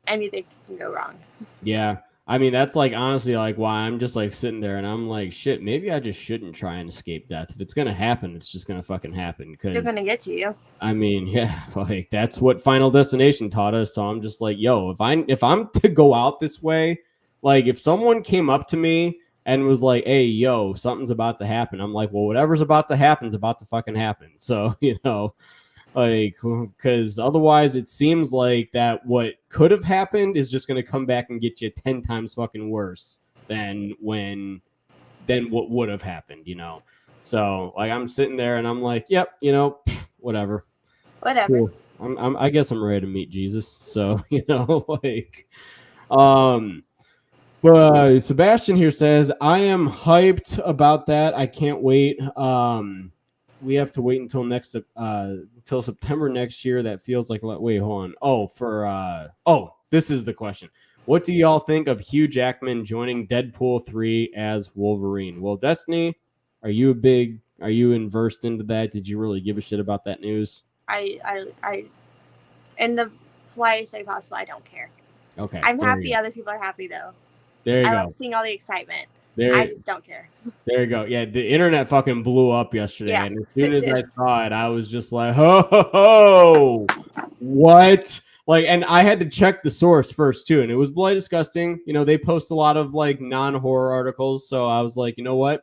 anything can go wrong. Yeah. I mean, that's like honestly like why I'm just like sitting there and I'm like, shit, maybe I just shouldn't try and escape death. If it's going to happen, it's just going to fucking happen. Because they're going to get to you. I mean, yeah, like that's what Final Destination taught us. So I'm just like, yo, if I'm to go out this way, like if someone came up to me and was like, hey, yo, something's about to happen. I'm like, well, whatever's about to happen is about to fucking happen. So, like, because otherwise it seems like that what could have happened is just going to come back and get you 10 times fucking worse than what would have happened, So like I'm sitting there and I'm like, yep, whatever. Cool. I guess I'm ready to meet Jesus. So, like, but Sebastian here says, I am hyped about that. I can't wait. We have to wait until September next year. That feels like, wait, hold on. This is the question. What do y'all think of Hugh Jackman joining Deadpool 3 as Wolverine? Well, Destiny, are you inversed into that? Did you really give a shit about that news? I in the politest way possible, I don't care. Okay. I'm happy other people are happy though. There you go. I like seeing all the excitement. I just don't care. There you go. Yeah, the internet fucking blew up yesterday. Yeah, and as soon as I saw it, I was just like, ho, what? Like, and I had to check the source first too, and it was bloody disgusting. They post a lot of like non-horror articles, so I was like, you know what?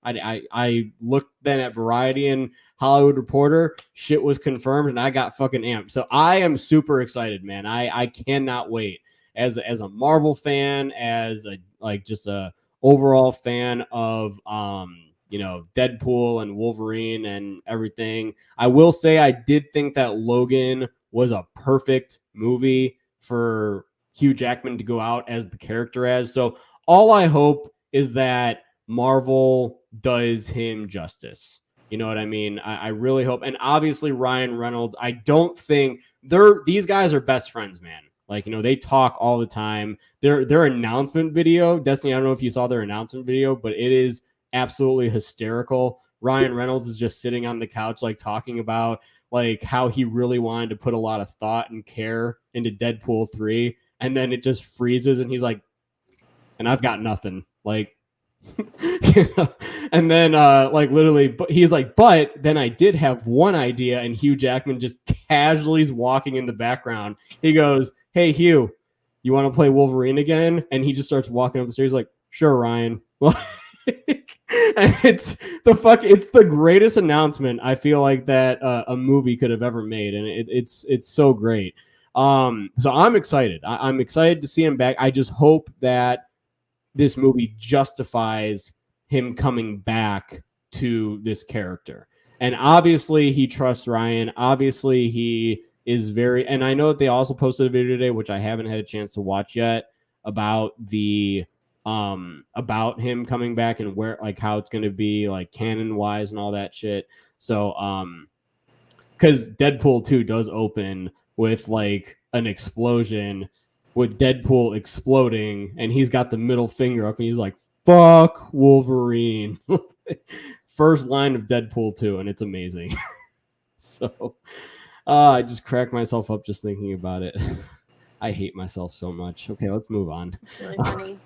I looked then at Variety and Hollywood Reporter. Shit was confirmed, and I got fucking amped. So I am super excited, man. I cannot wait. As a Marvel fan, as a overall fan of Deadpool and Wolverine and everything. I will say I did think that Logan was a perfect movie for Hugh Jackman to go out as the character as. So all I hope is that Marvel does him justice. You know what I mean? I really hope. And obviously Ryan Reynolds, I don't think these guys are best friends, man. Like, they talk all the time. Their announcement video, Destiny, I don't know if you saw their announcement video, but it is absolutely hysterical. Ryan Reynolds is just sitting on the couch, like talking about like how he really wanted to put a lot of thought and care into Deadpool 3. And then it just freezes and he's like, and I've got nothing. Like, and then like literally, but he's like, but then I did have one idea, and Hugh Jackman just casually is walking in the background. He goes, "Hey Hugh, you want to play Wolverine again?" And he just starts walking up the stairs like, "Sure, Ryan." And it's the greatest announcement I feel like that a movie could have ever made, and it's so great. So I'm excited. I'm excited to see him back. I just hope that this movie justifies him coming back to this character. And obviously he trusts Ryan. Obviously he is very, and I know that they also posted a video today, which I haven't had a chance to watch yet, about about him coming back and where, like, how it's going to be like canon wise and all that shit. So, cause Deadpool 2 does open with like an explosion with Deadpool exploding, and he's got the middle finger up and he's like, "Fuck Wolverine." First line of Deadpool 2, and it's amazing. So I just cracked myself up just thinking about it. I hate myself so much. Okay, let's move on. It's really funny.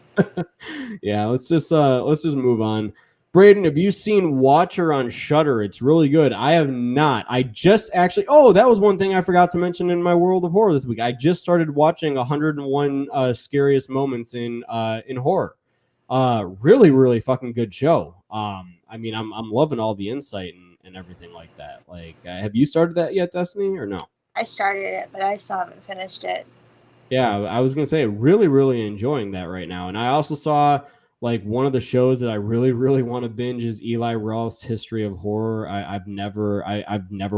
Yeah, let's just move on. Braden, have you seen Watcher on Shudder? It's really good. I have not. I just actually, that was one thing I forgot to mention in my world of horror this week. I just started watching 101 Scariest Moments in horror. Really, really fucking good show. I mean, I'm loving all the insight and everything like that. Like, have you started that yet, Destiny, or no? I started it, but I still haven't finished it. Yeah, I was gonna say, really, really enjoying that right now. And I also saw like one of the shows that I really, really want to binge is Eli Roth's History of Horror. I've never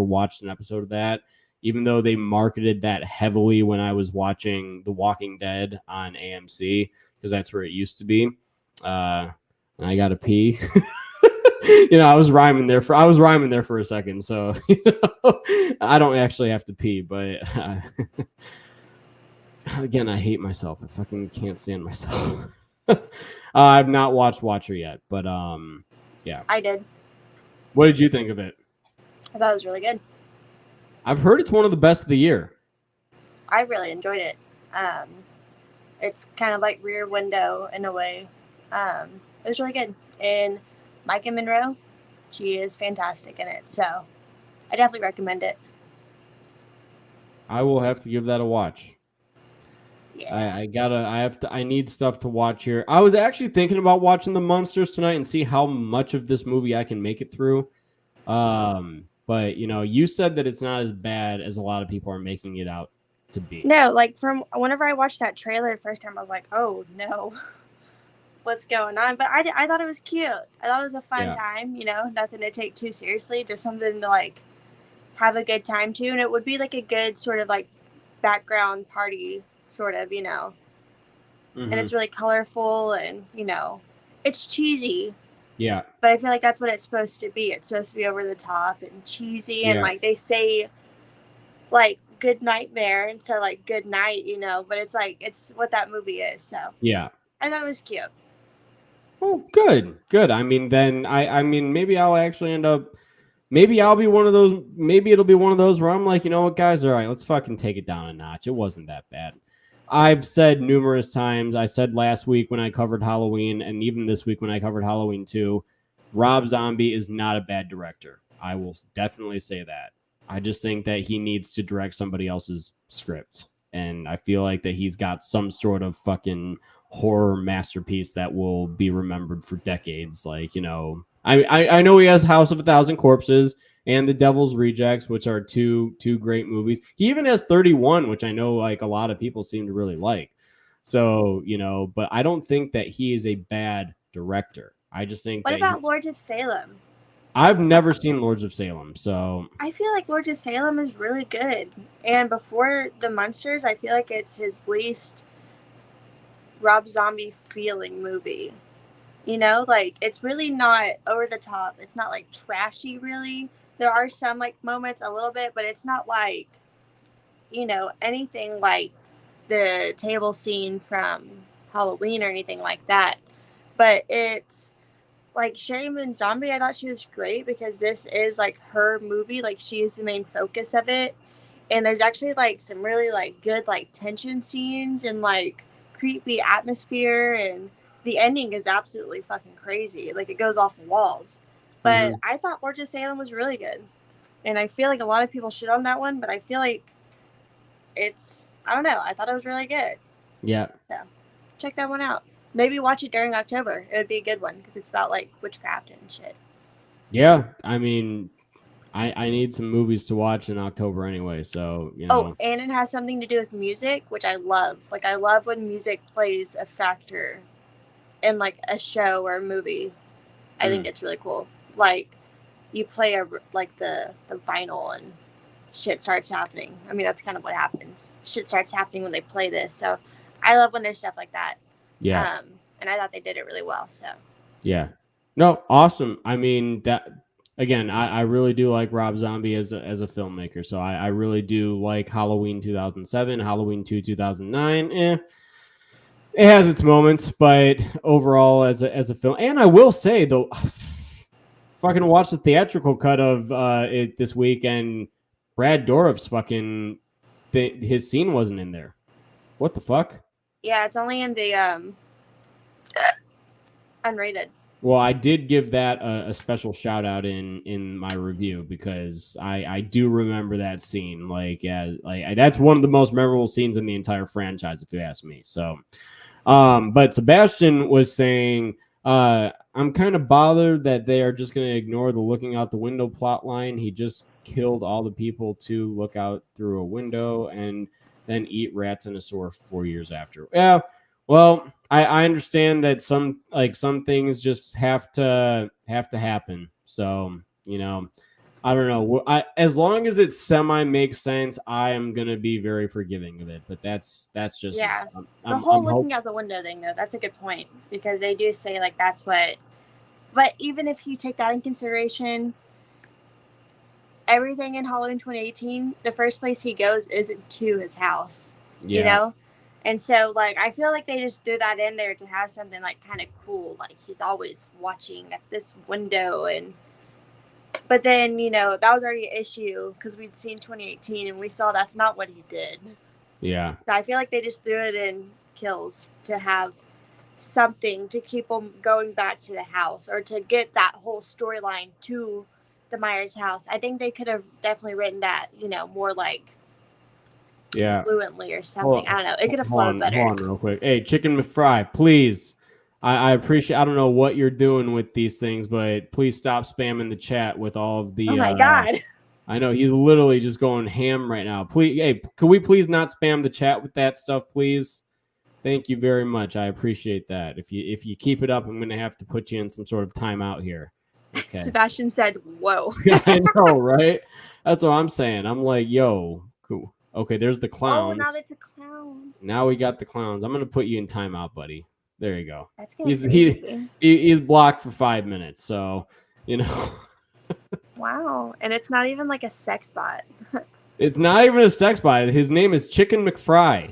watched an episode of that, even though they marketed that heavily when I was watching The Walking Dead on AMC, because that's where it used to be. And I gotta pee. I was rhyming there for a second, so I don't actually have to pee, but again, I hate myself. I fucking can't stand myself. I've not watched Watcher yet, but yeah. I did. What did you think of it? I thought it was really good. I've heard it's one of the best of the year. I really enjoyed it. It's kind of like Rear Window in a way. It was really good. And Micah Monroe, she is fantastic in it. So I definitely recommend it. I will have to give that a watch. Yeah. I need stuff to watch here. I was actually thinking about watching The Munsters tonight and see how much of this movie I can make it through. But you said that it's not as bad as a lot of people are making it out to be. No, like from whenever I watched that trailer the first time, I was like, oh no, what's going on? But I thought it was cute. I thought it was a fun time, nothing to take too seriously, just something to like have a good time to. And it would be like a good sort of like background party sort of, Mm-hmm. And it's really colorful and, it's cheesy. Yeah. But I feel like that's what it's supposed to be. It's supposed to be over the top and cheesy. And like they say like good nightmare instead of like good night, but it's like, it's what that movie is. So yeah, I thought it was cute. Oh, good. I mean, then I mean, maybe I'll actually end up, maybe I'll be one of those, maybe it'll be one of those where I'm like, you know what, guys, all right, let's fucking take it down a notch. It wasn't that bad. I've said numerous times, I said last week when I covered Halloween, and even this week when I covered Halloween 2, Rob Zombie is not a bad director. I will definitely say that. I just think that he needs to direct somebody else's script. And I feel like that he's got some sort of fucking horror masterpiece that will be remembered for decades. Like, I know he has House of a Thousand Corpses and The Devil's Rejects, which are two great movies. He even has 31, which I know like a lot of people seem to really like. So, but I don't think that he is a bad director. I just think What that about Lords of Salem? I've never seen Lords of Salem, so I feel like Lords of Salem is really good. And before The Munsters, I feel like it's his least Rob Zombie feeling movie. You know, like it's really not over the top. It's not like trashy really. There are some like moments a little bit, but it's not like, you know, anything like the table scene from Halloween or anything like that. But it's like Sherry Moon Zombie, I thought she was great because this is like her movie. Like she is the main focus of it. And there's actually like some really like good like tension scenes and like creepy atmosphere, and the ending is absolutely fucking crazy. Like it goes off the walls. But I thought Lords of Salem was really good. And I feel like a lot of people shit on that one, but I feel like it's, I don't know, I thought it was really good. yeah. So check that one out. Maybe watch it during October. It would be a good one because it's about like witchcraft and shit. Yeah, I mean, I need some movies to watch in October anyway, so you know. Oh, and it has something to do with music, which I love. Like I love when music plays a factor in like a show or a movie. I think it's really cool. Like you play like the vinyl and shit starts happening. I mean, that's kind of what happens. Shit starts happening when they play this. So I love when there's stuff like that. Yeah. And I thought they did it really well. So yeah. No, awesome. I mean, that again, I really do like Rob Zombie as a filmmaker. So I really do like Halloween 2007, Halloween 2 2009. It has its moments, but overall as a film, and I will say though, fucking watched the theatrical cut of it this week, and Brad Dourif's fucking his scene wasn't in there. What the fuck? yeah, it's only in the unrated. Well, I did give that a special shout out in my review because I do remember that scene. Like, yeah, like that's one of the most memorable scenes in the entire franchise, if you ask me. So, but Sebastian was saying, I'm kind of bothered that they are just going to ignore the looking out the window plot line. He just killed all the people to look out through a window and then eat rats in a sewer 4 years after. Yeah, well, I understand that some things just have to happen. So, you know, I don't know. As long as it semi makes sense, I am gonna be very forgiving of it. But that's just yeah. The whole looking out the window thing, though, that's a good point because they do say like that's what. But even if you take that in consideration, everything in Halloween 2018, the first place he goes isn't to his house. Yeah. You know. And so, like, I feel like they just threw that in there to have something, like, kind of cool. Like, he's always watching at this window. But then, you know, that was already an issue because we'd seen 2018 and we saw that's not what he did. Yeah. So I feel like they just threw it in kills to have something to keep them going back to the house or to get that whole storyline to the Myers house. I think they could have definitely written that, you know, more like... yeah, fluently or something. I don't know. It could have flowed better. Hold on real quick. Hey, Chicken McFry, please. I appreciate. I don't know what you're doing with these things, but please stop spamming the chat with all of the. Oh my god! I know he's literally just going ham right now. Please, hey, could we please not spam the chat with that stuff, please? Thank you very much. I appreciate that. If you keep it up, I'm gonna have to put you in some sort of timeout here. Okay. Sebastian said, "Whoa." I know, right? That's what I'm saying. I'm like, yo, cool. Okay, there's the clowns. Oh, now there's the clown. Now we got the clowns. I'm gonna put you in timeout, buddy. There you go. That's gonna he's blocked for 5 minutes, so you know. Wow, and it's not even like a sex bot. It's not even a sex bot. His name is Chicken McFry.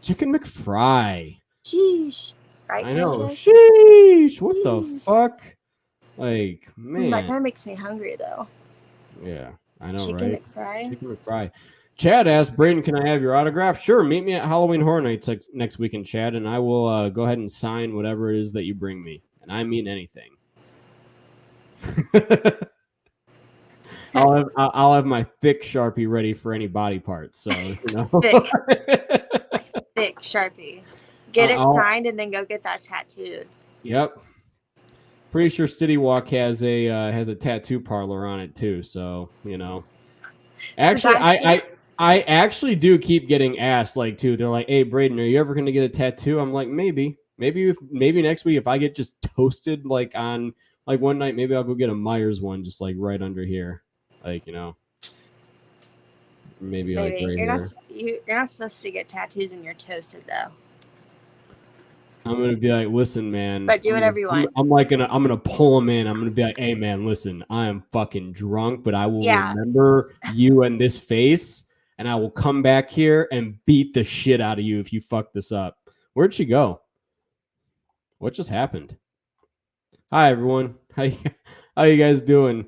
Chicken McFry. Sheesh. Right? I know. Sheesh. What the fuck? Like, man. That kind of makes me hungry, though. Yeah. I know, right? Chicken McFry. Chad asked, Braden, can I have your autograph? Sure. Meet me at Halloween Horror Nights next weekend, Chad, and I will go ahead and sign whatever it is that you bring me. And I mean anything. I'll have my thick Sharpie ready for any body parts. So, you know. Thick Sharpie. Get it signed and then go get that tattooed. Yep. Pretty sure City Walk has a tattoo parlor on it too, so you know. Actually, I actually do keep getting asked like too. They're like, "Hey, Braden, are you ever going to get a tattoo?" I'm like, maybe. maybe next week if I get just toasted like on like one night, maybe I'll go get a Myers one just like right under here, like maybe like right here. You're not supposed to get tattoos when you're toasted though. I'm gonna be like, listen, man. But do whatever you want. I'm gonna pull him in. I'm gonna be like, hey, man, listen. I am fucking drunk, but I will remember you and this face, and I will come back here and beat the shit out of you if you fuck this up. Where'd she go? What just happened? Hi, everyone. How you guys doing?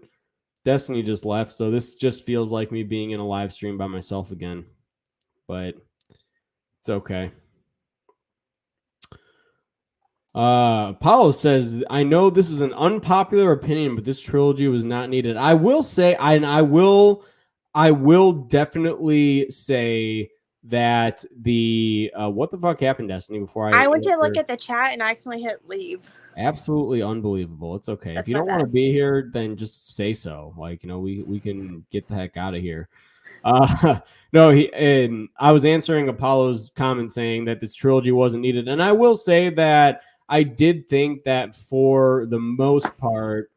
Destiny just left, so this just feels like me being in a live stream by myself again, but it's okay. Paulo says, I know this is an unpopular opinion, but this trilogy was not needed. I will say, I will definitely say that the what the fuck happened, Destiny, before I went to look at the chat and I accidentally hit leave. Absolutely unbelievable. It's okay. That's if you don't want to be here, then just say so. Like, we can get the heck out of here. No, I was answering Apollo's comment saying that this trilogy wasn't needed. And I will say that I did think that for the most part,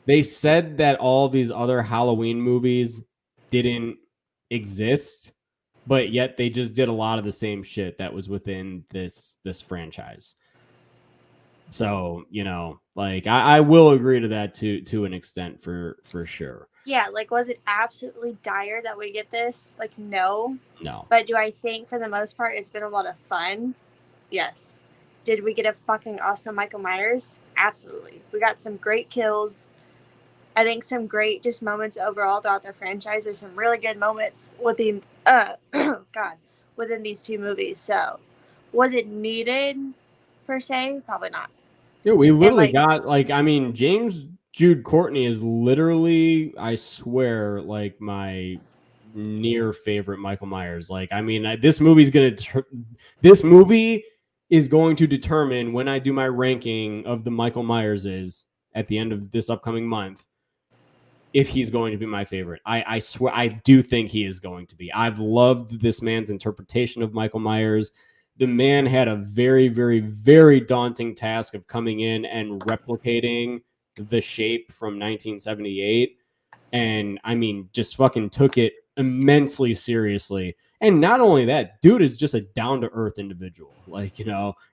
they said that all these other Halloween movies didn't exist, but yet they just did a lot of the same shit that was within this franchise. So, like I will agree to that to an extent for sure. Yeah, like was it absolutely dire that we get this? Like no. But do I think for the most part it's been a lot of fun? Yes. Did we get a fucking awesome Michael Myers? Absolutely. We got some great kills. I think some great just moments overall throughout the franchise. There's some really good moments within within these two movies. So was it needed per se? Probably not. Yeah, we literally got James Jude Courtney is literally, I swear, like my near favorite Michael Myers. Like, this movie is going to determine when I do my ranking of the Michael Myerses at the end of this upcoming month if he's going to be my favorite. I swear, I do think he is going to be. I've loved this man's interpretation of Michael Myers. The man had a very, very, very daunting task of coming in and replicating The Shape from 1978. And just fucking took it immensely seriously. And not only that, dude is just a down-to-earth individual. Like,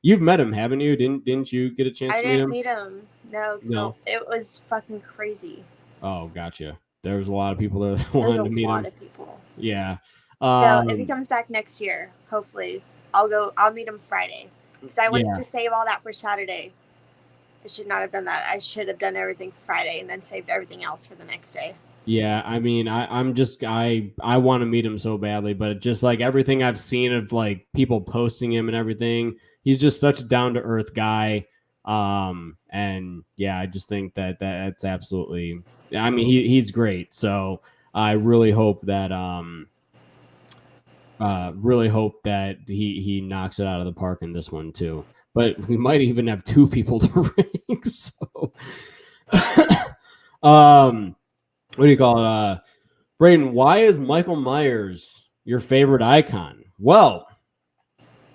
you've met him, haven't you? Didn't you get a chance to meet him? I didn't meet him. No. It was fucking crazy. Oh, gotcha. There was a lot of people there that wanted to meet him. A lot of people. Yeah. So if he comes back next year, hopefully, I'll meet him Friday. Because I wanted to save all that for Saturday. I should not have done that. I should have done everything Friday and then saved everything else for the next day. Yeah, I want to meet him so badly, but just like everything I've seen of like people posting him and everything, he's just such a down to earth guy. And yeah, I just think that's absolutely, he's great. So I really hope that, he knocks it out of the park in this one too. But we might even have two people to rank. So, what do you call it? Braden, why is Michael Myers your favorite icon? Well,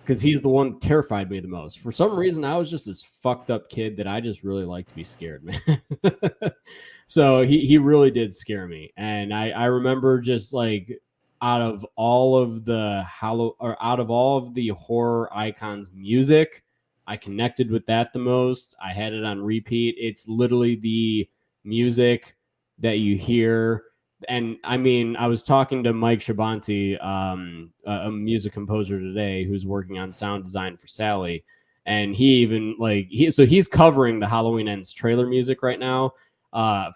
because he's the one that terrified me the most. For some reason, I was just this fucked up kid that I just really like to be scared, man. So he really did scare me. And I remember just like out of all of the horror icons music, I connected with that the most. I had it on repeat. It's literally the music that you hear. And I was talking to Mike Shabanti, a music composer today who's working on sound design for Sally. And he even he's covering the Halloween Ends trailer music right now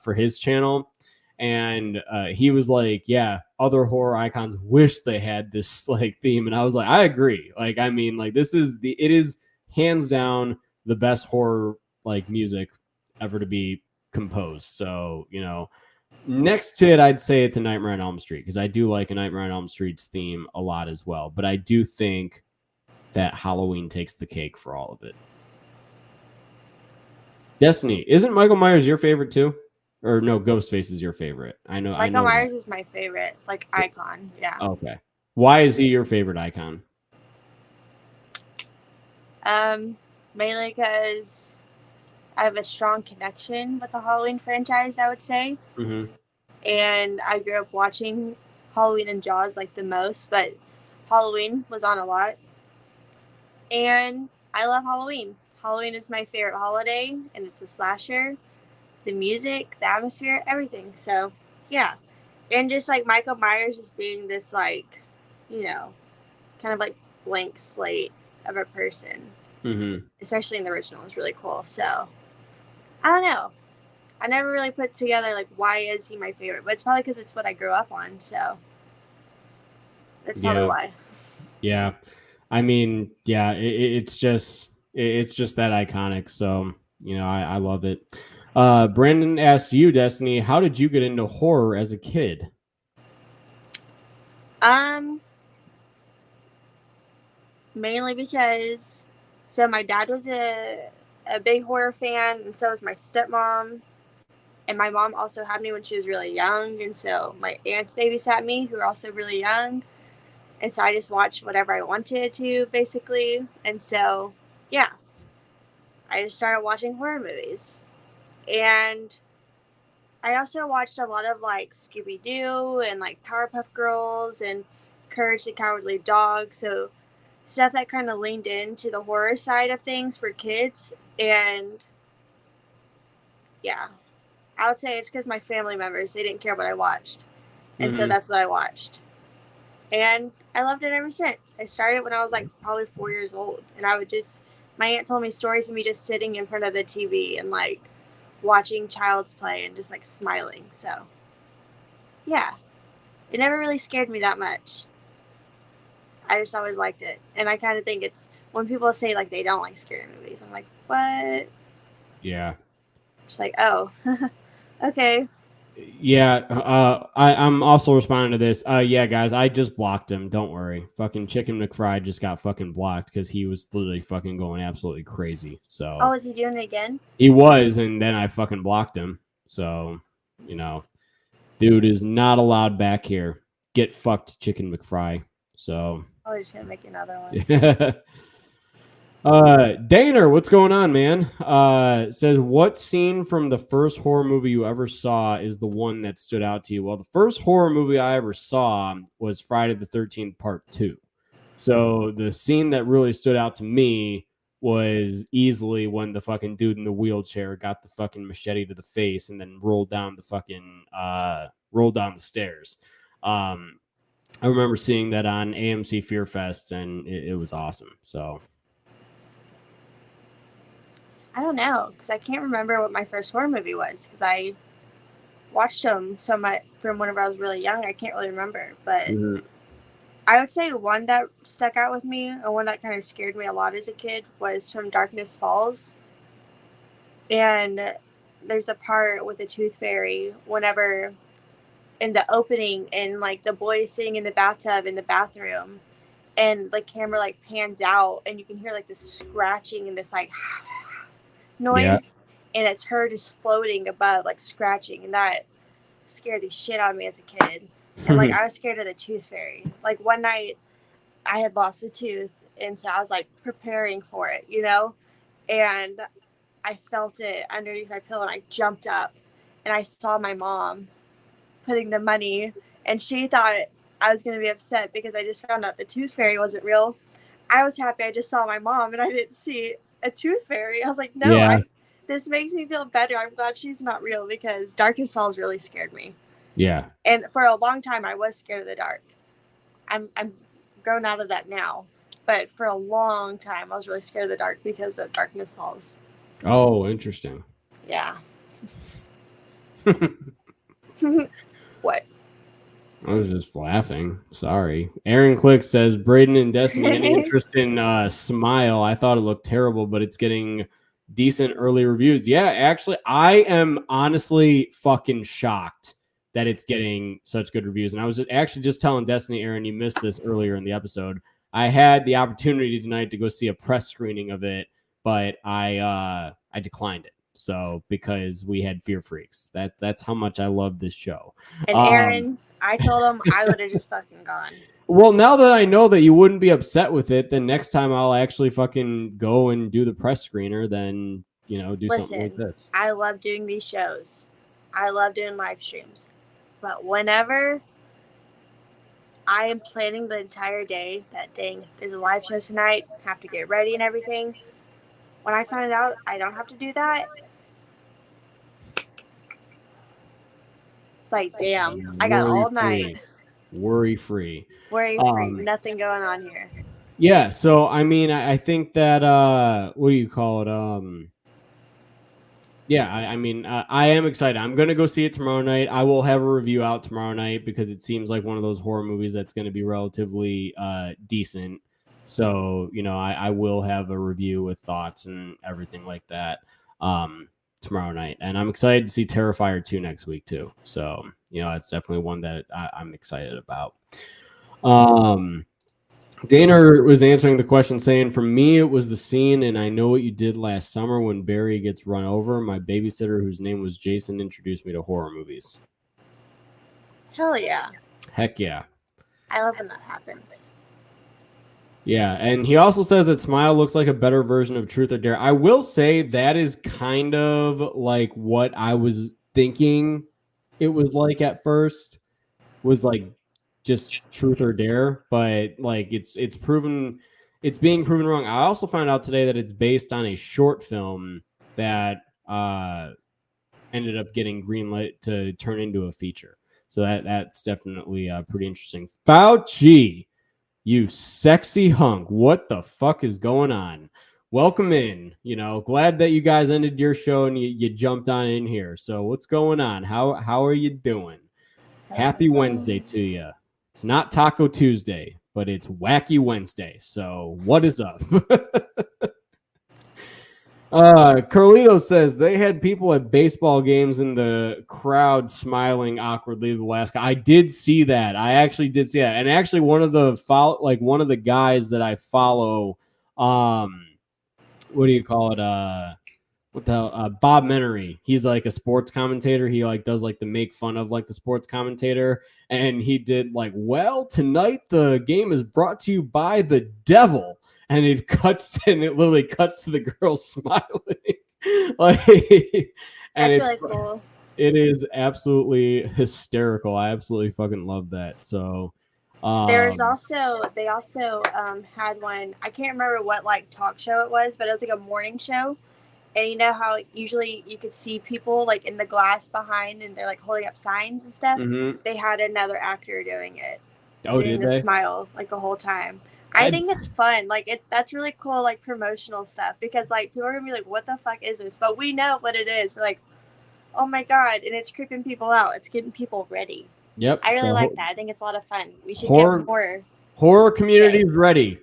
for his channel. And he was like, yeah, other horror icons wish they had this like theme. And I was like, I agree. Like, it is hands down the best horror like music ever to be composed. So, next to it, I'd say it's a Nightmare on Elm Street because I do like a Nightmare on Elm Street's theme a lot as well. But I do think that Halloween takes the cake for all of it. Destiny, isn't Michael Myers your favorite too? Or no, Ghostface is your favorite? Michael Myers is my favorite, like icon. Yeah. Okay. Why is he your favorite icon? Mainly because I have a strong connection with the Halloween franchise, I would say. Mm-hmm. And I grew up watching Halloween and Jaws like the most, but Halloween was on a lot. And I love Halloween. Halloween is my favorite holiday, and it's a slasher. The music, the atmosphere, everything. So, yeah. And just like Michael Myers just being this, like, you know, kind of like blank slate of a person, especially in the original, is really cool. So, I don't know. I never really put together, like, why is he my favorite? But it's probably because it's what I grew up on. So, that's probably why. Yeah. I mean, yeah, it's just that iconic. So, I love it. Brandon asks you, Destiny, how did you get into horror as a kid? Mainly because, so my dad was a big horror fan, and so was my stepmom. And my mom also had me when she was really young, and so my aunts babysat me, who were also really young. And so I just watched whatever I wanted to, basically. And so, yeah, I just started watching horror movies. And I also watched a lot of, like, Scooby-Doo and, like, Powerpuff Girls and Courage the Cowardly Dog. So stuff that kind of leaned into the horror side of things for kids. And, yeah, I would say it's because my family members, they didn't care what I watched. And so that's what I watched. And I loved it ever since. I started when I was, like, probably 4 years old. And I would just, my aunt told me stories of me just sitting in front of the TV and, like, watching Child's Play and just, like, smiling. So, yeah. It never really scared me that much. I just always liked it. And I kind of think it's, when people say, like, they don't like scary movies, I'm like, what? Yeah. Just like, oh, okay. Yeah, I'm also responding to this. Yeah, guys, I just blocked him. Don't worry. Fucking Chicken McFry just got fucking blocked because he was literally fucking going absolutely crazy. So. Oh, is he doing it again? He was, and then I fucking blocked him. So, dude is not allowed back here. Get fucked, Chicken McFry. So. Oh, we're just gonna make another one. Daner, what's going on, man? Says, what scene from the first horror movie you ever saw is the one that stood out to you? Well, the first horror movie I ever saw was Friday the 13th Part 2. So the scene that really stood out to me was easily when the fucking dude in the wheelchair got the fucking machete to the face and then rolled down the stairs. I remember seeing that on AMC Fear Fest, and it was awesome. So. I don't know, because I can't remember what my first horror movie was, because I watched them so much from whenever I was really young. I can't really remember, but I would say one that stuck out with me, and one that kind of scared me a lot as a kid, was from Darkness Falls. And there's a part with the Tooth Fairy whenever in the opening, and, like, the boy is sitting in the bathtub in the bathroom, and the camera, like, pans out, and you can hear, like, this scratching and this, like, noise, and it's her just floating above, like, scratching, and that scared the shit out of me as a kid. And, like, I was scared of the Tooth Fairy. Like, one night I had lost a tooth, and so I was, like, preparing for it, and I felt it underneath my pillow, and I jumped up, and I saw my mom putting the money, and she thought I was going to be upset because I just found out the Tooth Fairy wasn't real. I was happy I just saw my mom, and I didn't see a Tooth Fairy. I was like, no, this makes me feel better. I'm glad she's not real, because Darkness Falls really scared me. Yeah. And for a long time, I was scared of the dark. I'm grown out of that now. But for a long time, I was really scared of the dark because of Darkness Falls. Oh, interesting. Yeah. What? I was just laughing. Sorry. Aaron Click says, Braden and Destiny, any interest in Smile? I thought it looked terrible, but it's getting decent early reviews. Yeah, actually, I am honestly fucking shocked that it's getting such good reviews. And I was actually just telling Destiny, Aaron, you missed this earlier in the episode. I had the opportunity tonight to go see a press screening of it, but I declined it. So because we had Fear Freaks, that's how much I love this show. And Aaron, I told him I would have just fucking gone. Well, now that I know that you wouldn't be upset with it, then next time I'll actually fucking go and do the press screener, then, you know, do something like this. I love doing these shows. I love doing live streams. But whenever I am planning the entire day that, dang, there's a live show tonight, have to get ready and everything. When I find out I don't have to do that, it's like, damn, I got all night. Worry-free. Worry-free. Nothing going on here. Yeah, so, I mean, I think that, what do you call it? Yeah, I mean, I am excited. I'm going to go see it tomorrow night. I will have a review out tomorrow night because it seems like one of those horror movies that's going to be relatively decent. So, you know, I will have a review with thoughts and everything like that tomorrow night. And I'm excited to see Terrifier 2 next week, too. So, you know, it's definitely one that I'm excited about. Dana was answering the question saying, for me, it was the scene, and I know what you did last summer when Barry gets run over. My babysitter, whose name was Jason, introduced me to horror movies. Hell yeah. Heck yeah. I love when that happens. Yeah, and he also says that Smile looks like a better version of Truth or Dare. I will say that is kind of like what I was thinking it was like at first, was like just Truth or Dare, but like it's being proven wrong. I also found out today that it's based on a short film that ended up getting greenlit to turn into a feature. So that's definitely pretty interesting. Fauci, you sexy hunk. What the fuck is going on? Welcome in. You know, glad that you guys ended your show and you jumped on in here. So what's going on? How are you doing? Happy Wednesday to you. It's not Taco Tuesday, but it's Wacky Wednesday. So what is up? Carlito says they had people at baseball games in the crowd smiling awkwardly the last guy. I did see that. I actually did see that. And actually one of the guys that I follow, what do you call it? What the hell? Bob Menery. He's like a sports commentator. He like does like the make fun of like the sports commentator. And he did like, well, tonight the game is brought to you by the devil. And it literally cuts to the girl smiling. Like, and that's really cool. It is absolutely hysterical. I absolutely fucking love that. So they also had one, I can't remember what like talk show it was, but it was like a morning show. And you know how usually you could see people like in the glass behind and they're like holding up signs and stuff? Mm-hmm. They had another actor doing it. Oh, doing did they? Smile like the whole time. I think it's fun. Like that's really cool, like promotional stuff, because like people are gonna be like, what the fuck is this? But we know what it is. We're like, oh my God. And it's creeping people out. It's getting people ready. Yep. I really like that. I think it's a lot of fun. We should get more. Horror community is ready.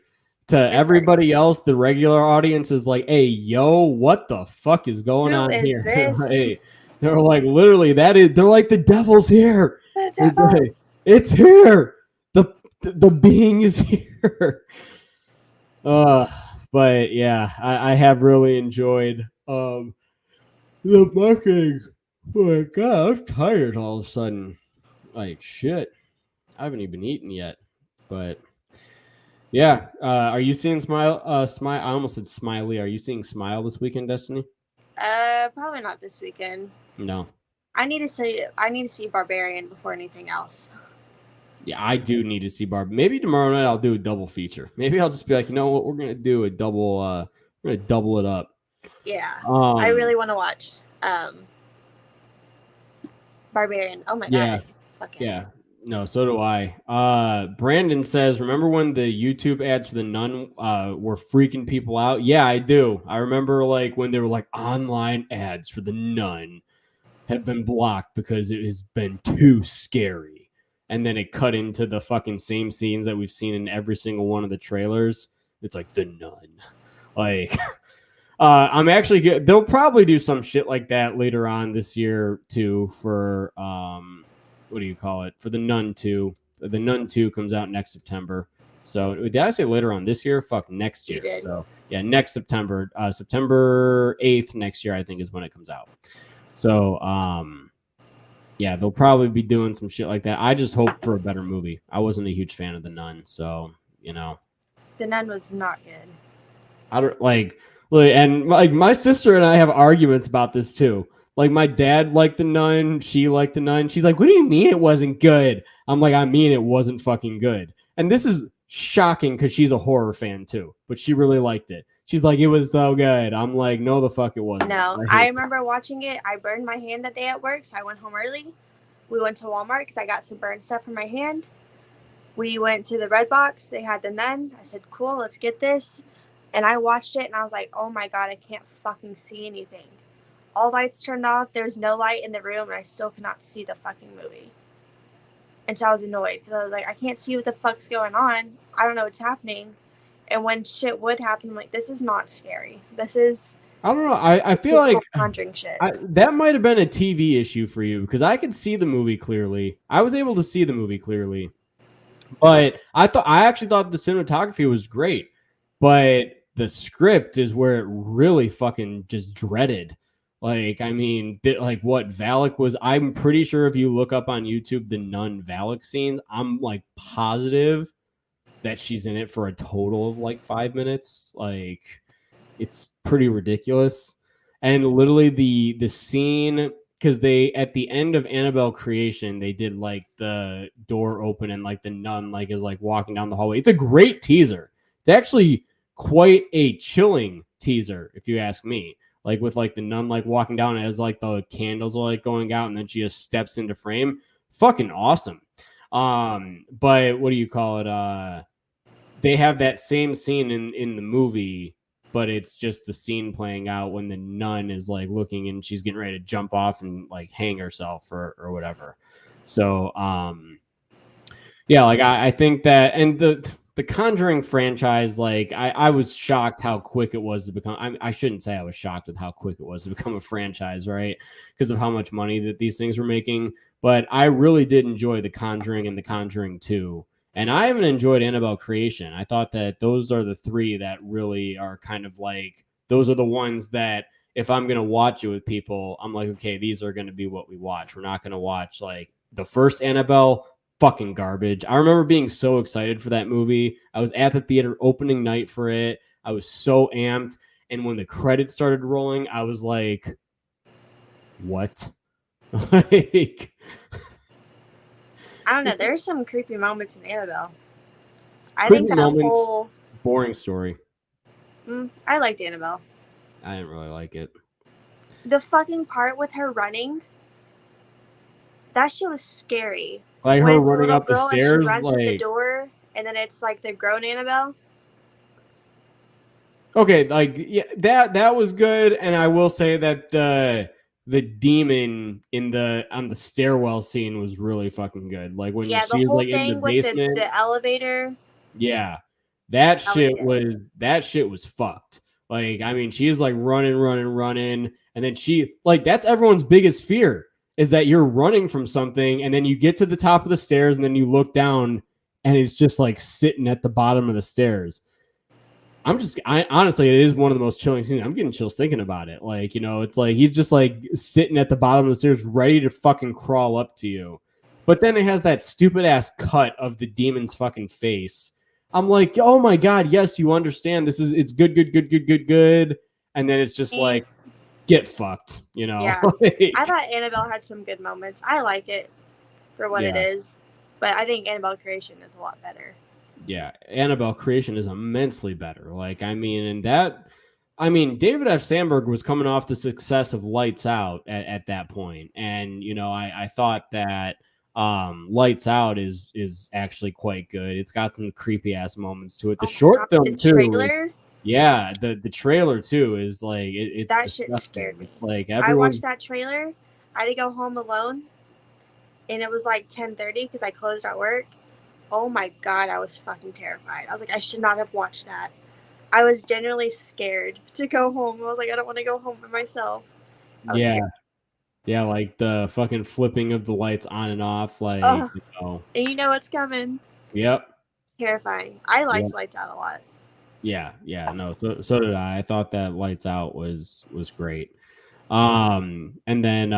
To everybody else, the regular audience is like, hey, yo, what the fuck is going on here? Hey, they're like, literally, they're like, the devil's here. The devil. It's here. The being is here. But yeah, I have really enjoyed the marketing. Oh my God, I'm tired all of a sudden. Like, shit. I haven't even eaten yet, but... Yeah. Are you seeing Smile? I almost said Smiley. Are you seeing Smile this weekend, Destiny? Probably not this weekend. No. I need to see Barbarian before anything else. Yeah, I do need to see Maybe tomorrow night I'll do a double feature. Maybe I'll just be like, you know what, we're gonna do a double. We're gonna double it up. Yeah. I really want to watch Barbarian. Oh my God. Fucking yeah. No, so do I. Brandon says, remember when the YouTube ads for The Nun were freaking people out? Yeah, I do. I remember like when they were like, online ads for The Nun have been blocked because it has been too scary. And then it cut into the fucking same scenes that we've seen in every single one of the trailers. It's like The Nun. Like, I'm actually, they'll probably do some shit like that later on this year too for, what do you call it? For The Nun 2. The Nun 2 comes out next September. So did I say later on this year? Fuck, next year. You did. So yeah, next September. September 8th next year, I think, is when it comes out. So yeah, they'll probably be doing some shit like that. I just hope for a better movie. I wasn't a huge fan of The Nun, so you know. The Nun was not good. I don't like, and like my sister and I have arguments about this too. Like my dad liked The Nun, she liked The Nun. She's like, "What do you mean it wasn't good?" I'm like, "I mean it wasn't fucking good." And this is shocking because she's a horror fan too, but she really liked it. She's like, "It was so good." I'm like, "No, the fuck it wasn't." No, I remember watching it. I burned my hand that day at work, so I went home early. We went to Walmart because I got some burned stuff from my hand. We went to the Red Box. They had The Nun. I said, "Cool, let's get this." And I watched it, and I was like, "Oh my god, I can't fucking see anything." All lights turned off. There's no light in the room, and I still could not see the fucking movie. And so I was annoyed because I was like, I can't see what the fuck's going on. I don't know what's happening. And when shit would happen, I'm like, this is not scary. This is... I don't know. I feel like Conjuring shit. That might have been a TV issue for you because I could see the movie clearly. I was able to see the movie clearly. But I actually thought the cinematography was great. But the script is where it really fucking just dreaded. Like, I mean, like what Valak was, I'm pretty sure if you look up on YouTube the Nun Valak scenes, I'm like positive that she's in it for a total of like 5 minutes. Like, it's pretty ridiculous. And literally the scene, because they at the end of Annabelle Creation, they did like the door open and like the nun like is like walking down the hallway. It's a great teaser. It's actually quite a chilling teaser, if you ask me. Like with like the nun like walking down as like the candles are like going out and then she just steps into frame. Fucking awesome. But what do you call it? They have that same scene in the movie, but it's just the scene playing out when the nun is like looking and she's getting ready to jump off and like hang herself or whatever. So yeah, like I think that, and the Conjuring franchise, like I was shocked how quick it was to become. I shouldn't say I was shocked with how quick it was to become a franchise, right? Because of how much money that these things were making. But I really did enjoy The Conjuring and The Conjuring 2. And I haven't enjoyed Annabelle Creation. I thought that those are the three that really are kind of like, those are the ones that if I'm going to watch it with people, I'm like, okay, these are going to be what we watch. We're not going to watch like the first Annabelle, fucking garbage. I remember being so excited for that movie. I was at the theater opening night for it. I was so amped. And when the credits started rolling, I was like, what? Like, I don't know. There's some creepy moments in Annabelle. I creepy think that moments, whole... boring story. I liked Annabelle. I didn't really like it. The fucking part with her running, that shit was scary. Like when her it's a running little up the girl and stairs, she runs to the like, door, and then it's like the grown Annabelle. okay, like yeah, that was good, and I will say that the demon on the stairwell scene was really fucking good. Like when Yeah, the she's whole like in thing the with basement, the elevator. yeah, that shit was was fucked. Like, I mean, she's like running, and then she like that's everyone's biggest fear is that you're running from something, and then you get to the top of the stairs, and then you look down, and it's just like sitting at the bottom of the stairs. I honestly, it is one of the most chilling scenes. I'm getting chills thinking about it. Like, you know, it's like he's just like sitting at the bottom of the stairs, ready to fucking crawl up to you. But then it has that stupid ass cut of the demon's fucking face. I'm like, oh my god, yes, you understand. It's good. And then it's just like, get fucked, you know? Yeah. Like, I thought Annabelle had some good moments. I like it for what it is. But I think Annabelle Creation is a lot better. Yeah, Annabelle Creation is immensely better. Like, I mean, David F. Sandberg was coming off the success of Lights Out at that point. And, you know, I thought that Lights Out is actually quite good. It's got some creepy ass moments to it. The short film the too. Trailer? Yeah, the trailer too is like it's that disgusting. shit scared me. Like I watched that trailer. I had to go home alone, and it was like 10:30 because I closed at work. Oh my god, I was fucking terrified. I was like, I should not have watched that. I was genuinely scared to go home. I was like, I don't want to go home by myself. Yeah. Scared. Yeah, like the fucking flipping of the lights on and off, like, you know. And you know what's coming. Yep. Terrifying. I liked Lights Out a lot. Yeah, no, so did I. I thought that Lights Out was great. And then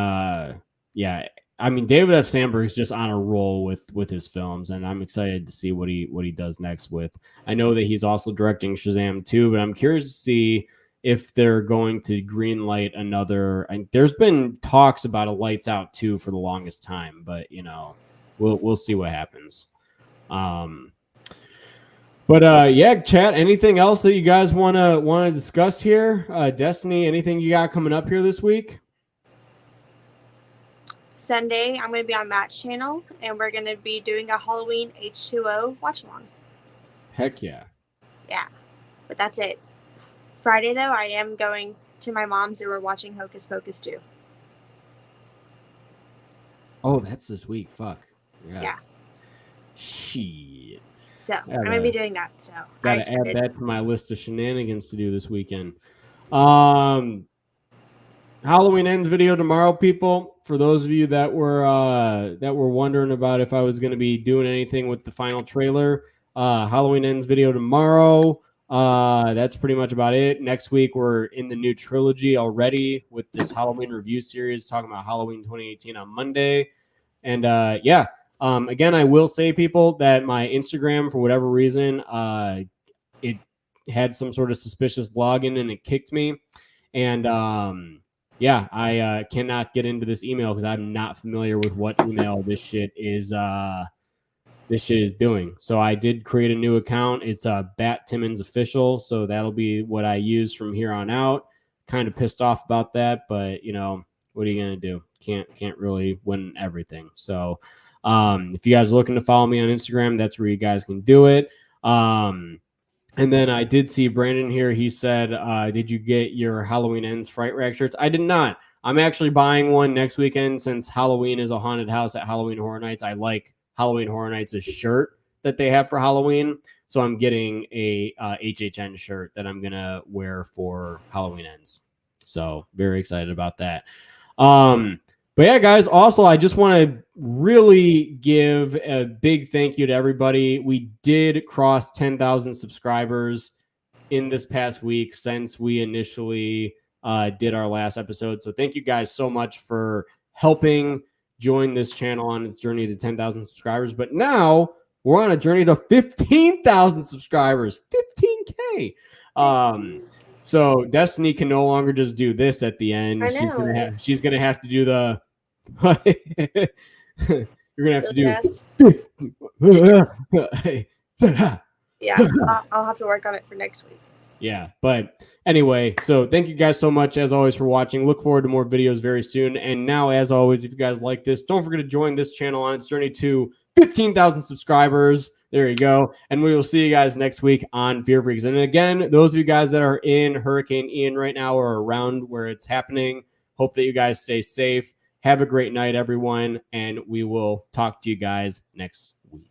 I mean, David F. Sandberg is just on a roll with his films, and I'm excited to see what he does next with. I know that he's also directing Shazam 2, but I'm curious to see if they're going to greenlight another. And there's been talks about a Lights Out 2 for the longest time, but we'll see what happens. Yeah, chat. Anything else that you guys want to discuss here? Destiny, anything you got coming up here this week? Sunday, I'm going to be on Matt's channel, and we're going to be doing a Halloween H2O watch-along. Heck yeah. Yeah, but that's it. Friday, though, I am going to my mom's, and we're watching Hocus Pocus 2. Oh, that's this week. Fuck. Yeah. Shit. So I'm going to be doing that. So gotta add that to my list of shenanigans to do this weekend. Halloween Ends video tomorrow, people. For those of you that were wondering about if I was going to be doing anything with the final trailer, Halloween Ends video tomorrow. That's pretty much about it. Next week we're in the new trilogy already with this Halloween review series talking about Halloween 2018 on Monday. And again, I will say, people, that my Instagram, for whatever reason, it had some sort of suspicious login and it kicked me. And I cannot get into this email because I'm not familiar with what email this shit is doing. So I did create a new account. It's Bat Timmons Official. So that'll be what I use from here on out. Kind of pissed off about that, but what are you gonna do? Can't really win everything. So if you guys are looking to follow me on Instagram, that's where you guys can do it. And then I did see Brandon here. He said, did you get your Halloween Ends Fright Rack shirts? I did not. I'm actually buying one next weekend since Halloween is a haunted house at Halloween Horror Nights. I like Halloween Horror Nights' shirt that they have for Halloween. So I'm getting a HHN shirt that I'm going to wear for Halloween Ends. So very excited about that. But yeah, guys, also, I just want to really give a big thank you to everybody. We did cross 10,000 subscribers in this past week since we initially did our last episode. So thank you guys so much for helping join this channel on its journey to 10,000 subscribers. But now we're on a journey to 15,000 subscribers, 15K. So Destiny can no longer just do this at the end. I know. She's gonna have to do the. You're gonna have to do. Yeah, I'll have to work on it for next week. Yeah, but anyway, so thank you guys so much as always for watching. Look forward to more videos very soon. And now, as always, if you guys like this, don't forget to join this channel on its journey to 15,000 subscribers. There you go. And we will see you guys next week on Fear Freaks. And again, those of you guys that are in Hurricane Ian right now or around where it's happening, hope that you guys stay safe. Have a great night, everyone. And we will talk to you guys next week.